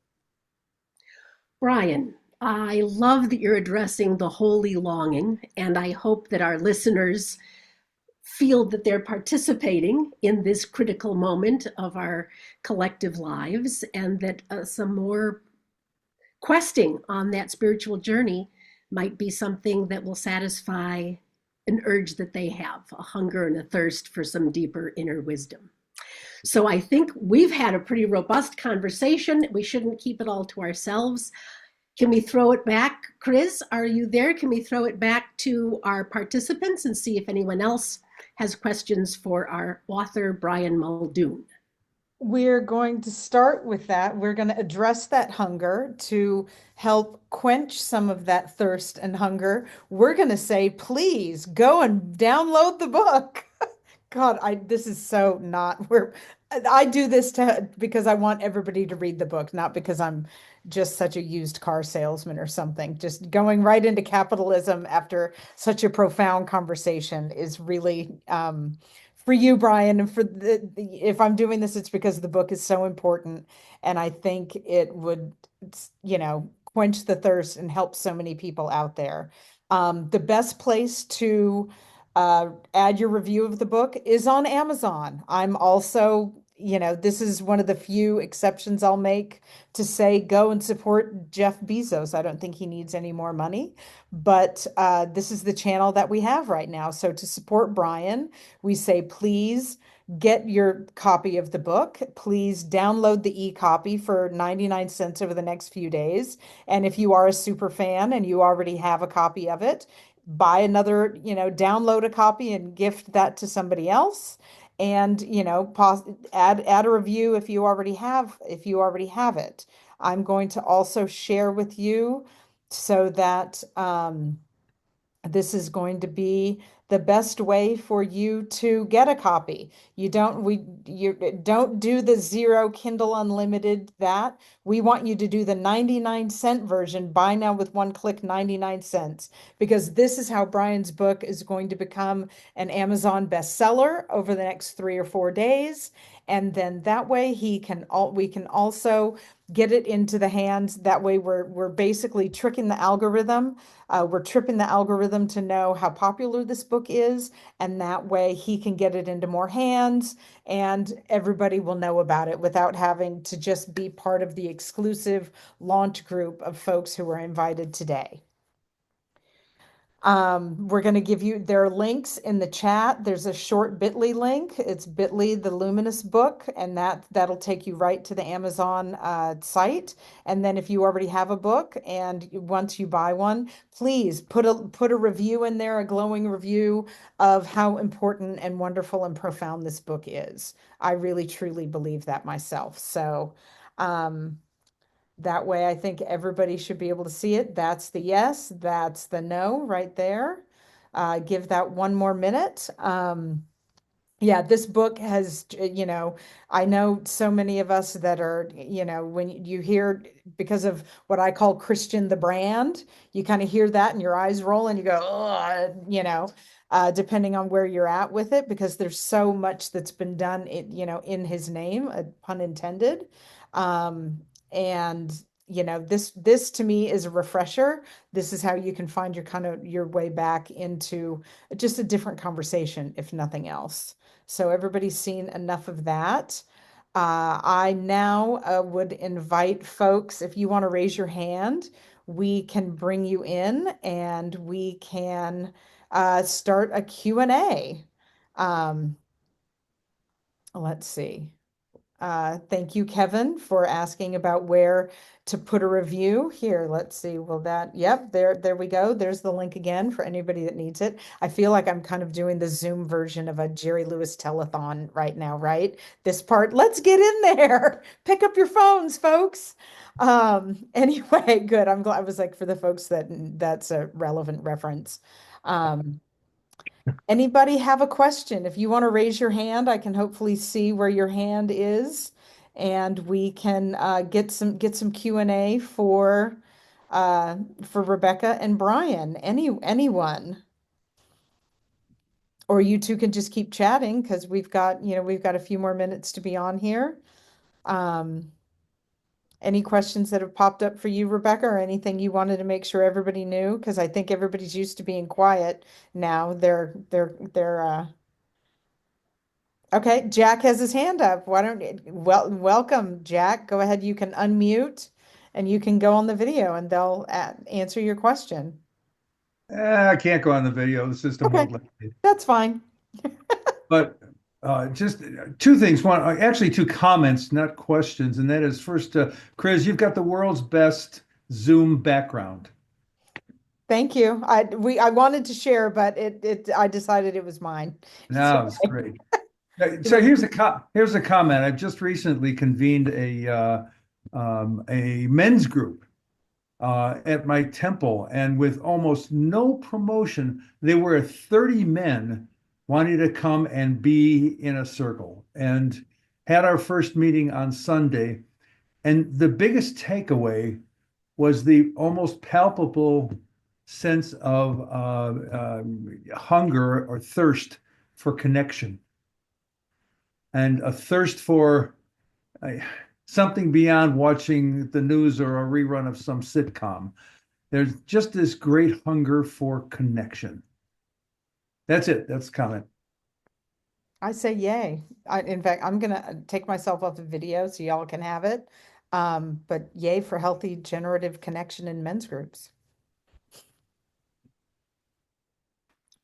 Brian, I love that you're addressing the holy longing, and I hope that our listeners feel that they're participating in this critical moment of our collective lives, and that some more questing on that spiritual journey might be something that will satisfy an urge that they have, a hunger and a thirst for some deeper inner wisdom. So I think we've had a pretty robust conversation. We shouldn't keep it all to ourselves. Can we throw it back? Chris, are you there? Can we throw it back to our participants and see if anyone else has questions for our author, Brian Muldoon? We're going to start with that. We're going to address that hunger to help quench some of that thirst and hunger. We're going to say, please go and download the book. God, this is so not where I do this because I want everybody to read the book, not because I'm just such a used car salesman or something. Just going right into capitalism after such a profound conversation is really for you, Brian, and if I'm doing this, it's because the book is so important, and I think it would, quench the thirst and help so many people out there. The best place to add your review of the book is on Amazon. I'm also, this is one of the few exceptions I'll make to say go and support Jeff Bezos. I don't think he needs any more money, but this is the channel that we have right now. So to support Brian, we say please get your copy of the book. Please download the e-copy for 99 cents over the next few days. And if you are a super fan and you already have a copy of it, buy another, download a copy and gift that to somebody else. And, add a review if you already have it. I'm going to also share with you so that this is going to be the best way for you to get a copy. You don't do the zero Kindle Unlimited that. We want you to do the 99-cent version, buy now with one click, 99 cents, because this is how Brian's book is going to become an Amazon bestseller over the next 3 or 4 days. And then that way we can also get it into the hands. That way we're basically tricking the algorithm. We're tripping the algorithm to know how popular this book is, and that way he can get it into more hands and everybody will know about it without having to just be part of the exclusive launch group of folks who are invited today. We're going to give you, there are links in the chat. There's a short bit.ly link. It's bit.ly, the Luminous book, and that'll take you right to the Amazon site. And then if you already have a book and once you buy one, please put a review in there, a glowing review of how important and wonderful and profound this book is. I really truly believe that myself. So, that way, I think everybody should be able to see it. That's the yes, that's the no right there. give that one more minute. Yeah, this book has, I know so many of us that are, when you hear, because of what I call Christian the brand, you kind of hear that and your eyes roll and you go, oh, depending on where you're at with it, because there's so much that's been done, in his name, pun intended. And this to me is a refresher. This is how you can find your way back into just a different conversation, if nothing else. So everybody's seen enough of that. I now would invite folks, if you want to raise your hand, we can bring you in and we can start a Q&A. Let's see. Thank you, Kevin, for asking about where to put a review. Here, let's see. Yep, there we go. There's the link again for anybody that needs it. I feel like I'm kind of doing the Zoom version of a Jerry Lewis telethon right now, right? This part, let's get in there. Pick up your phones, folks. Anyway, good. I'm glad. I was like, for the folks that's a relevant reference. Anybody have a question? If you want to raise your hand, I can hopefully see where your hand is, and we can get some Q&A for Rebecca and Brian. Anyone, or you two can just keep chatting because we've got a few more minutes to be on here. Any questions that have popped up for you, Rebecca, or anything you wanted to make sure everybody knew? Because I think everybody's used to being quiet now. They're Okay, Jack has his hand up. Why don't welcome, Jack. Go ahead, you can unmute and you can go on the video and they'll answer your question. I can't go on the video. The system Okay, won't let me. that's fine. But just two things. One, actually, two comments, not questions. And that is first, Chris, you've got the world's best Zoom background. Thank you. I wanted to share, but I decided it was mine. It's No, it's okay. great. So here's a comment. I've just recently convened a men's group at my temple, and with almost no promotion, there were 30 men wanting to come and be in a circle, and had our first meeting on Sunday. And the biggest takeaway was the almost palpable sense of hunger or thirst for connection, and a thirst for uh, something beyond watching the news or a rerun of some sitcom. There's just this great hunger for connection. That's it. That's the comment. I say yay. In fact, I'm gonna take myself off the video so y'all can have it. But yay for healthy generative connection in men's groups.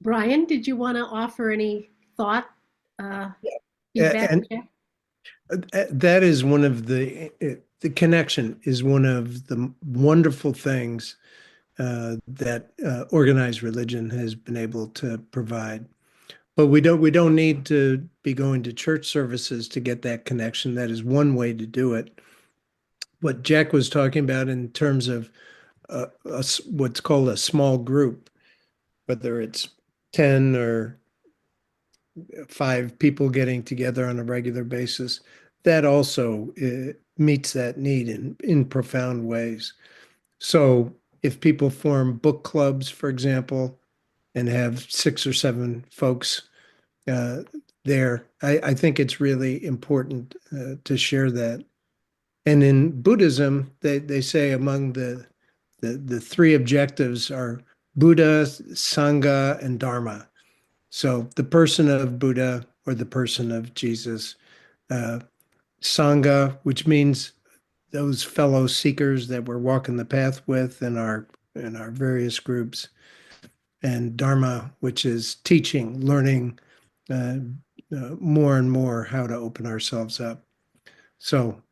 Brian, did you want to offer any thought, feedback? And that is one of the connection is one of the wonderful things that organized religion has been able to provide. But we don't need to be going to church services to get that connection. That is one way to do it. What Jack was talking about in terms of what's called a small group, whether it's 10 or 5 people getting together on a regular basis, that also meets that need in profound ways. So if people form book clubs, for example, and have 6 or 7 folks uh, there, I think it's really important to share that. And in Buddhism, they say among the 3 objectives are Buddha, Sangha, and Dharma. So the person of Buddha or the person of Jesus, uh, Sangha, which means those fellow seekers that we're walking the path with in our various groups, and Dharma, which is teaching, learning uh, more and more how to open ourselves up. So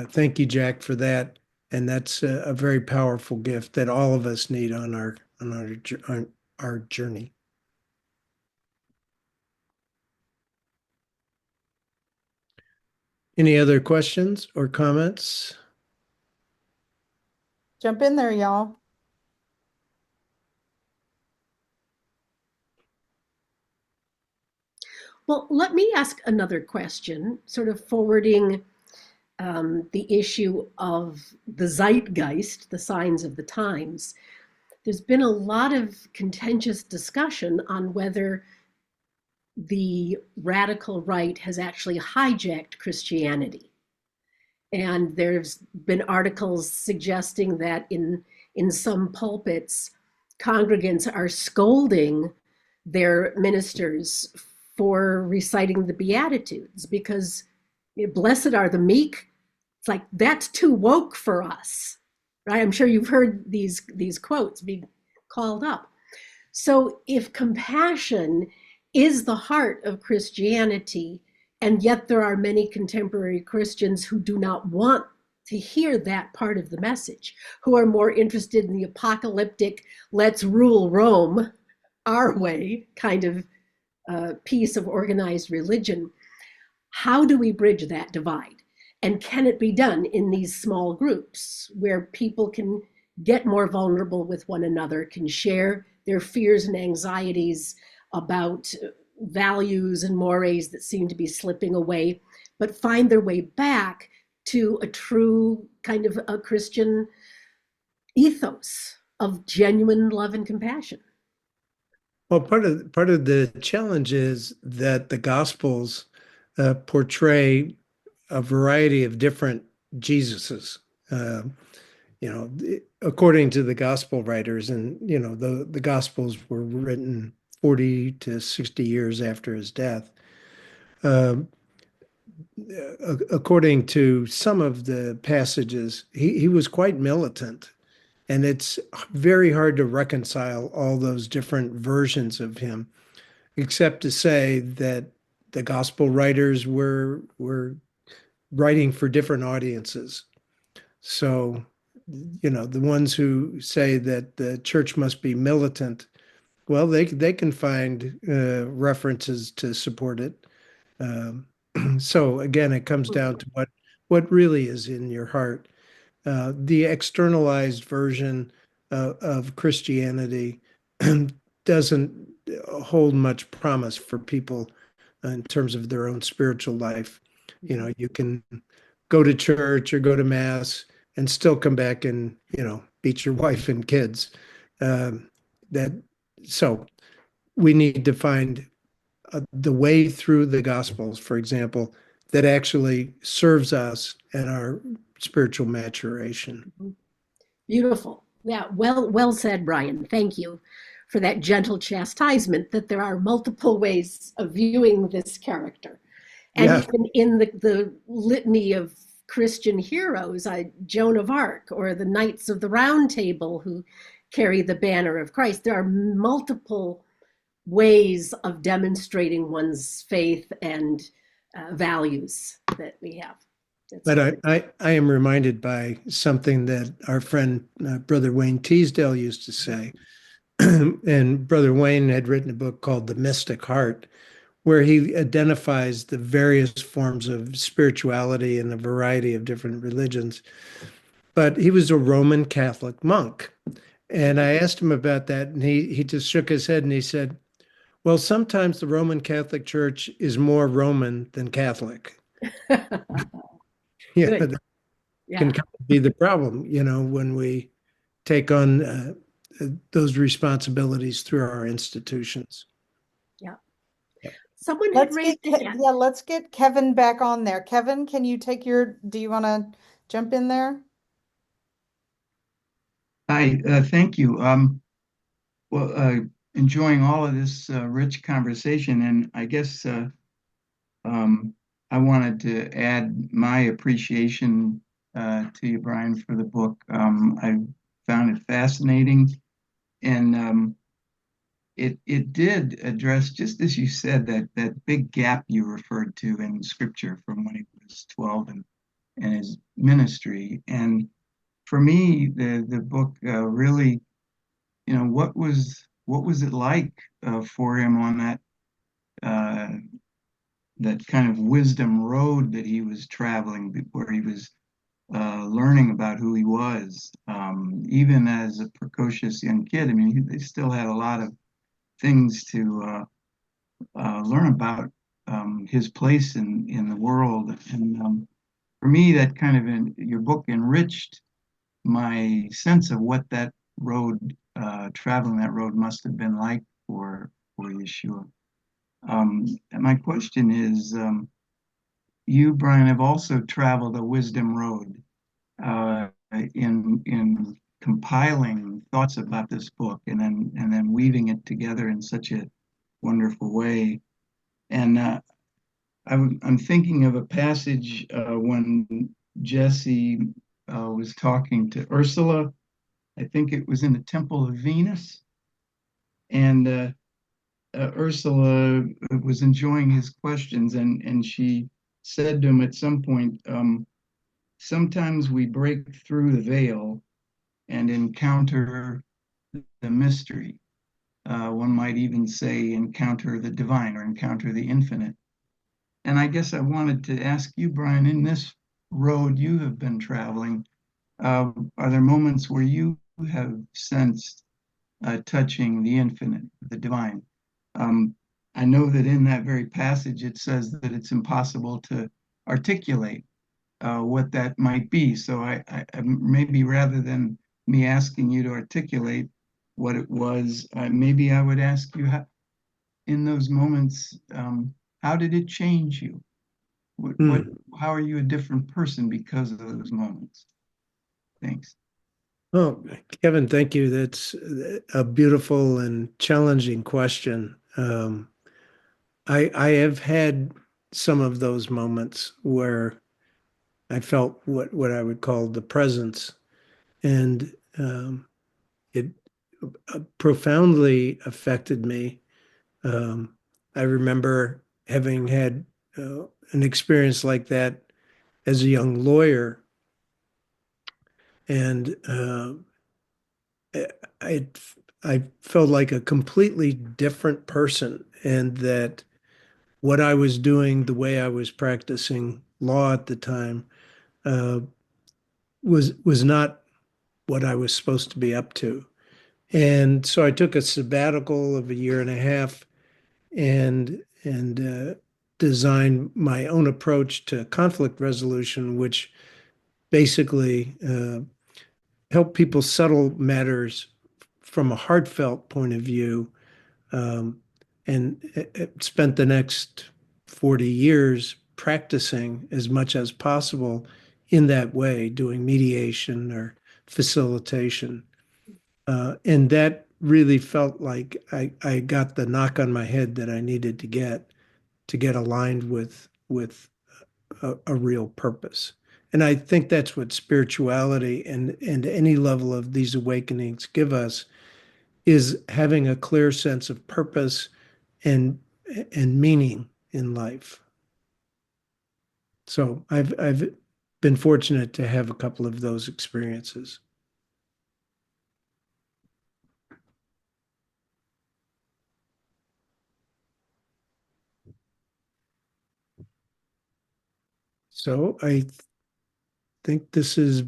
thank you, Jack, for that. And that's a very powerful gift that all of us need on our journey. Any other questions or comments? Jump in there, y'all. Well, let me ask another question, sort of forwarding the issue of the zeitgeist, the signs of the times. There's been a lot of contentious discussion on whether the radical right has actually hijacked Christianity. And there's been articles suggesting that in some pulpits, congregants are scolding their ministers for reciting the Beatitudes because blessed are the meek. It's like, that's too woke for us, right? I'm sure you've heard these quotes being called up. So if compassion is the heart of Christianity, and yet there are many contemporary Christians who do not want to hear that part of the message, who are more interested in the apocalyptic, let's rule Rome our way kind of piece of organized religion. How do we bridge that divide? And can it be done in these small groups where people can get more vulnerable with one another, can share their fears and anxieties about values and mores that seem to be slipping away, but find their way back to a true kind of a Christian ethos of genuine love and compassion? Well, part of the challenge is that the Gospels portray a variety of different Jesuses. According to the Gospel writers, and the Gospels were written 40 to 60 years after his death. Um, According to some of the passages, he was quite militant. And it's very hard to reconcile all those different versions of him, except to say that the gospel writers were writing for different audiences. So, the ones who say that the church must be militant, well, they can find references to support it. Um, so again, it comes down to what really is in your heart. The externalized version of Christianity doesn't hold much promise for people in terms of their own spiritual life. You can go to church or go to mass and still come back and, beat your wife and kids. Um, that so we need to find the way through the Gospels, for example, that actually serves us and our spiritual maturation. Beautiful. Yeah, well said, Brian. Thank you for that gentle chastisement that there are multiple ways of viewing this character. And Yeah, even in the litany of Christian heroes, Joan of Arc or the Knights of the Round Table who carry the banner of Christ, there are multiple ways of demonstrating one's faith and values that we have. That's but great. I am reminded by something that our friend Brother Wayne Teasdale used to say. And Brother Wayne had written a book called The Mystic Heart, where he identifies the various forms of spirituality in a variety of different religions. But he was a Roman Catholic monk. And I asked him about that, and he just shook his head and he said, well, sometimes the Roman Catholic Church is more Roman than Catholic. Yeah, Good. that can Yeah. kind of be the problem, when we take on those responsibilities through our institutions. Yeah. Yeah. Someone had raised a hand. Let's get Kevin back on there. Kevin, can you do you want to jump in there? Hi, thank you. Well, enjoying all of this rich conversation, and I guess um, I wanted to add my appreciation to you, Brian, for the book. I found it fascinating, and it did address, just as you said, that big gap you referred to in Scripture from when he was 12 and his ministry. And for me, the book really, what was it like for him on uh, that kind of wisdom road that he was traveling, where he was learning about who he was, even as a precocious young kid. I mean, they still had a lot of things to learn about his place in the world. And for me, that kind of your book enriched my sense of what that road, traveling that road, must have been like for Yeshua. And my question is, you, Brian, have also traveled a wisdom road in compiling thoughts about this book and then weaving it together in such a wonderful way. And I'm thinking of a passage when Jesse was talking to Ursula. I think it was in the Temple of Venus, and Ursula was enjoying his questions, and she said to him at some point, sometimes we break through the veil and encounter the mystery. One might even say encounter the divine or encounter the infinite. And I guess I wanted to ask you, Brian, in this road you have been traveling, are there moments where you have sensed touching the infinite, the divine? Um, I know that in that very passage it says that it's impossible to articulate what that might be. So maybe rather than me asking you to articulate what it was, maybe I would ask you how, in those moments, how did it change you? Hmm. How are you a different person because of those moments? Thanks. Oh, Kevin, thank you. That's a beautiful and challenging question. I have had some of those moments where I felt what I would call the presence, and it profoundly affected me. Um, I remember having had an experience like that as a young lawyer, and I I felt like a completely different person, and that what I was doing, the way I was practicing law at the time, uh, was not what I was supposed to be up to. And so I took a sabbatical of a year and a half and designed my own approach to conflict resolution, which basically helped people settle matters from a heartfelt point of view. Um, and it spent the next 40 years practicing as much as possible in that way, doing mediation or facilitation. And that really felt like I got the knock on my head that I needed to get aligned with a real purpose. And I think that's what spirituality and any level of these awakenings give us is having a clear sense of purpose and and meaning in life. So I've been fortunate to have a couple of those experiences. So I think this is I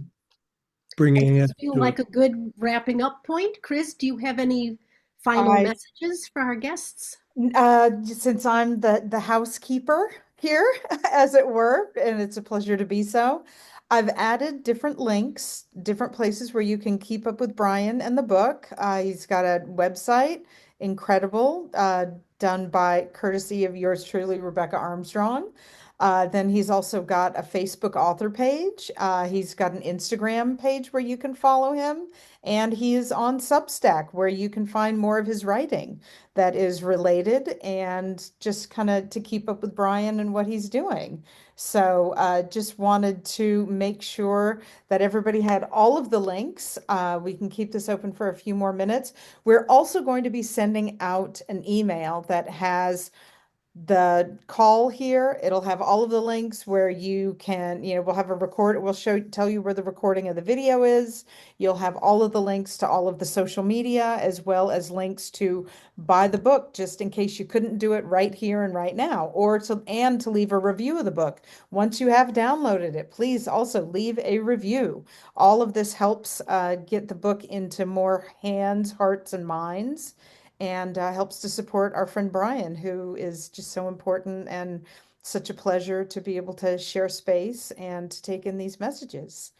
bringing us feel to a like a good wrapping up point. Chris, do you have any final I messages for our guests? Since I'm the housekeeper here, as it were, and it's a pleasure to be so, I've added different links, different places where you can keep up with Brian and the book. He's got a website, incredible, done by courtesy of yours truly, Rebecca Armstrong. Then he's also got a Facebook author page. He's got an Instagram page where you can follow him, and he is on Substack where you can find more of his writing that is related and just kind of to keep up with Brian and what he's doing. So just wanted to make sure that everybody had all of the links. We can keep this open for a few more minutes. We're also going to be sending out an email that has the call here. It'll have all of the links where you can, we'll have a record, we'll tell you where the recording of the video is. You'll have all of the links to all of the social media, as well as links to buy the book, just in case you couldn't do it right here and right now, or to leave a review of the book. Once you have downloaded it, please also leave a review. All of this helps get the book into more hands, hearts, and minds. and helps to support our friend Brian, who is just so important and such a pleasure to be able to share space and to take in these messages.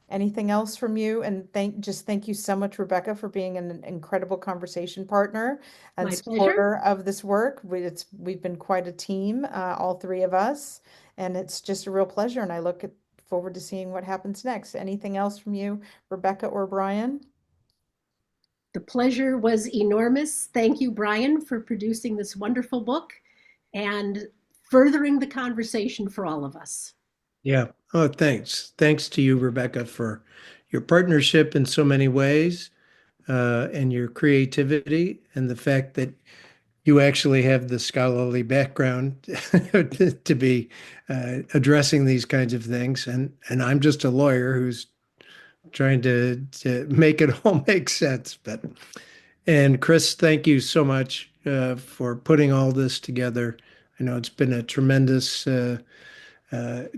Anything else from you? And thank you so much, Rebecca, for being an incredible conversation partner and My pleasure. supporter of this work. We've been quite a team, all three of us, and it's just a real pleasure. And I look forward to seeing what happens next. Anything else from you, Rebecca or Brian? The pleasure was enormous. Thank you, Brian, for producing this wonderful book and furthering the conversation for all of us. Yeah. Oh, thanks. Thanks to you, Rebecca, for your partnership in so many ways, and your creativity, and the fact that you actually have the scholarly background to be addressing these kinds of things. And I'm just a lawyer who's trying to make it all make sense. And Chris, thank you so much for putting all this together. I know it's been a tremendous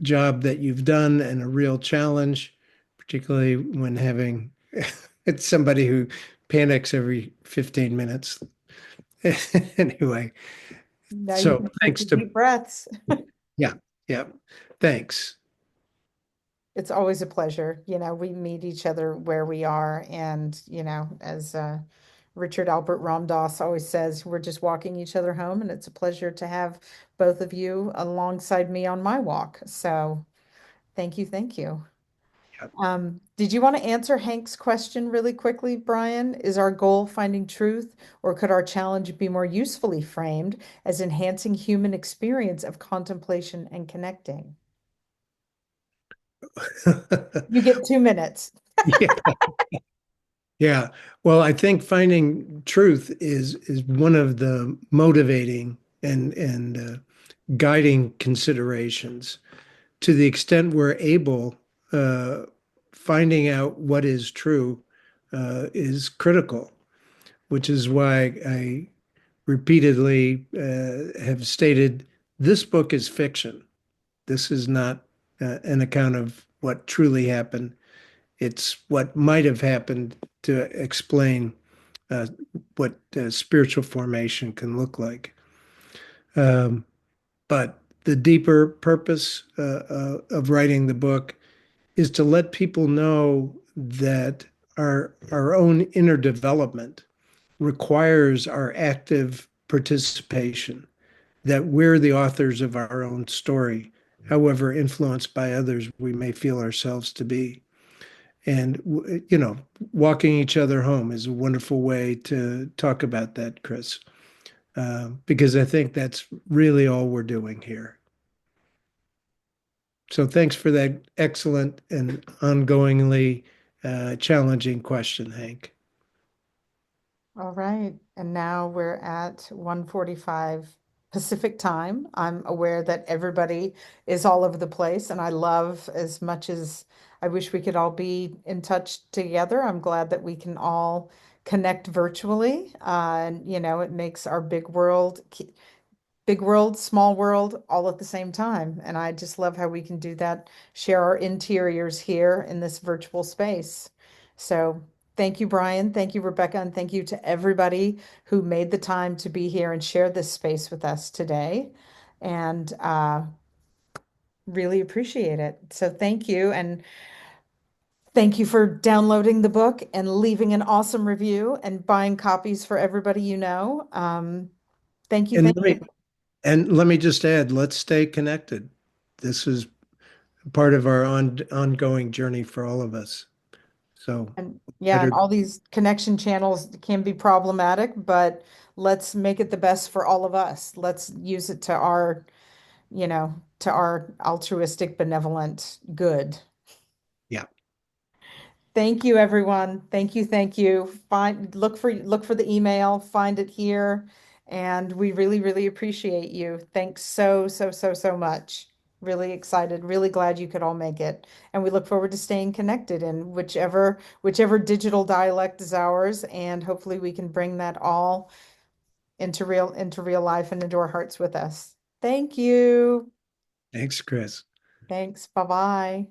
job that you've done and a real challenge, particularly when having it's somebody who panics every 15 minutes. Anyway, Now you so can take thanks the to, deep breaths. yeah, yeah, thanks. It's always a pleasure. We meet each other where we are. And, as Richard Albert Ramdas always says, we're just walking each other home. And it's a pleasure to have both of you alongside me on my walk. So thank you. Thank you. Yeah. Did you want to answer Hank's question really quickly, Brian? Is our goal finding truth, or could our challenge be more usefully framed as enhancing human experience of contemplation and connecting? You get 2 minutes. Yeah. Yeah. Well, I think finding truth is one of the motivating and guiding considerations. To the extent we're able, uh, finding out what is true is critical, which is why I repeatedly have stated this book is fiction. This is not an account of what truly happened. It's what might have happened to explain uh, what spiritual formation can look like. Um, but the deeper purpose of writing the book is to let people know that our own inner development requires our active participation, that we're the authors of our own story, however influenced by others we may feel ourselves to be. And, walking each other home is a wonderful way to talk about that, Chris, because I think that's really all we're doing here. So thanks for that excellent and ongoingly challenging question, Hank. All right. And now we're at 1:45 Pacific time. I'm aware that everybody is all over the place, and I love, as much as I wish we could all be in touch together, I'm glad that we can all connect virtually. And, it makes our big world, small world, all at the same time. And I just love how we can do that, share our interiors here in this virtual space. So thank you, Brian. Thank you, Rebecca. And thank you to everybody who made the time to be here and share this space with us today. And really appreciate it. So thank you. And thank you for downloading the book and leaving an awesome review and buying copies for everybody you know. Thank you. And Thank let you. me and let me just add, let's stay connected. This is part of our ongoing journey for all of us. So And yeah, and better, all these connection channels can be problematic, but let's make it the best for all of us. Let's use it to our altruistic, benevolent good. yeah. Thank you, everyone. Thank you, thank you. Look for the email, find it here, and we really, really appreciate you. Thanks so, so, so, so much. Really excited, really glad you could all make it. And we look forward to staying connected in whichever digital dialect is ours, and hopefully we can bring that all into real life and into our hearts with us. Thank you. Thanks, Chris. Thanks. Bye-bye.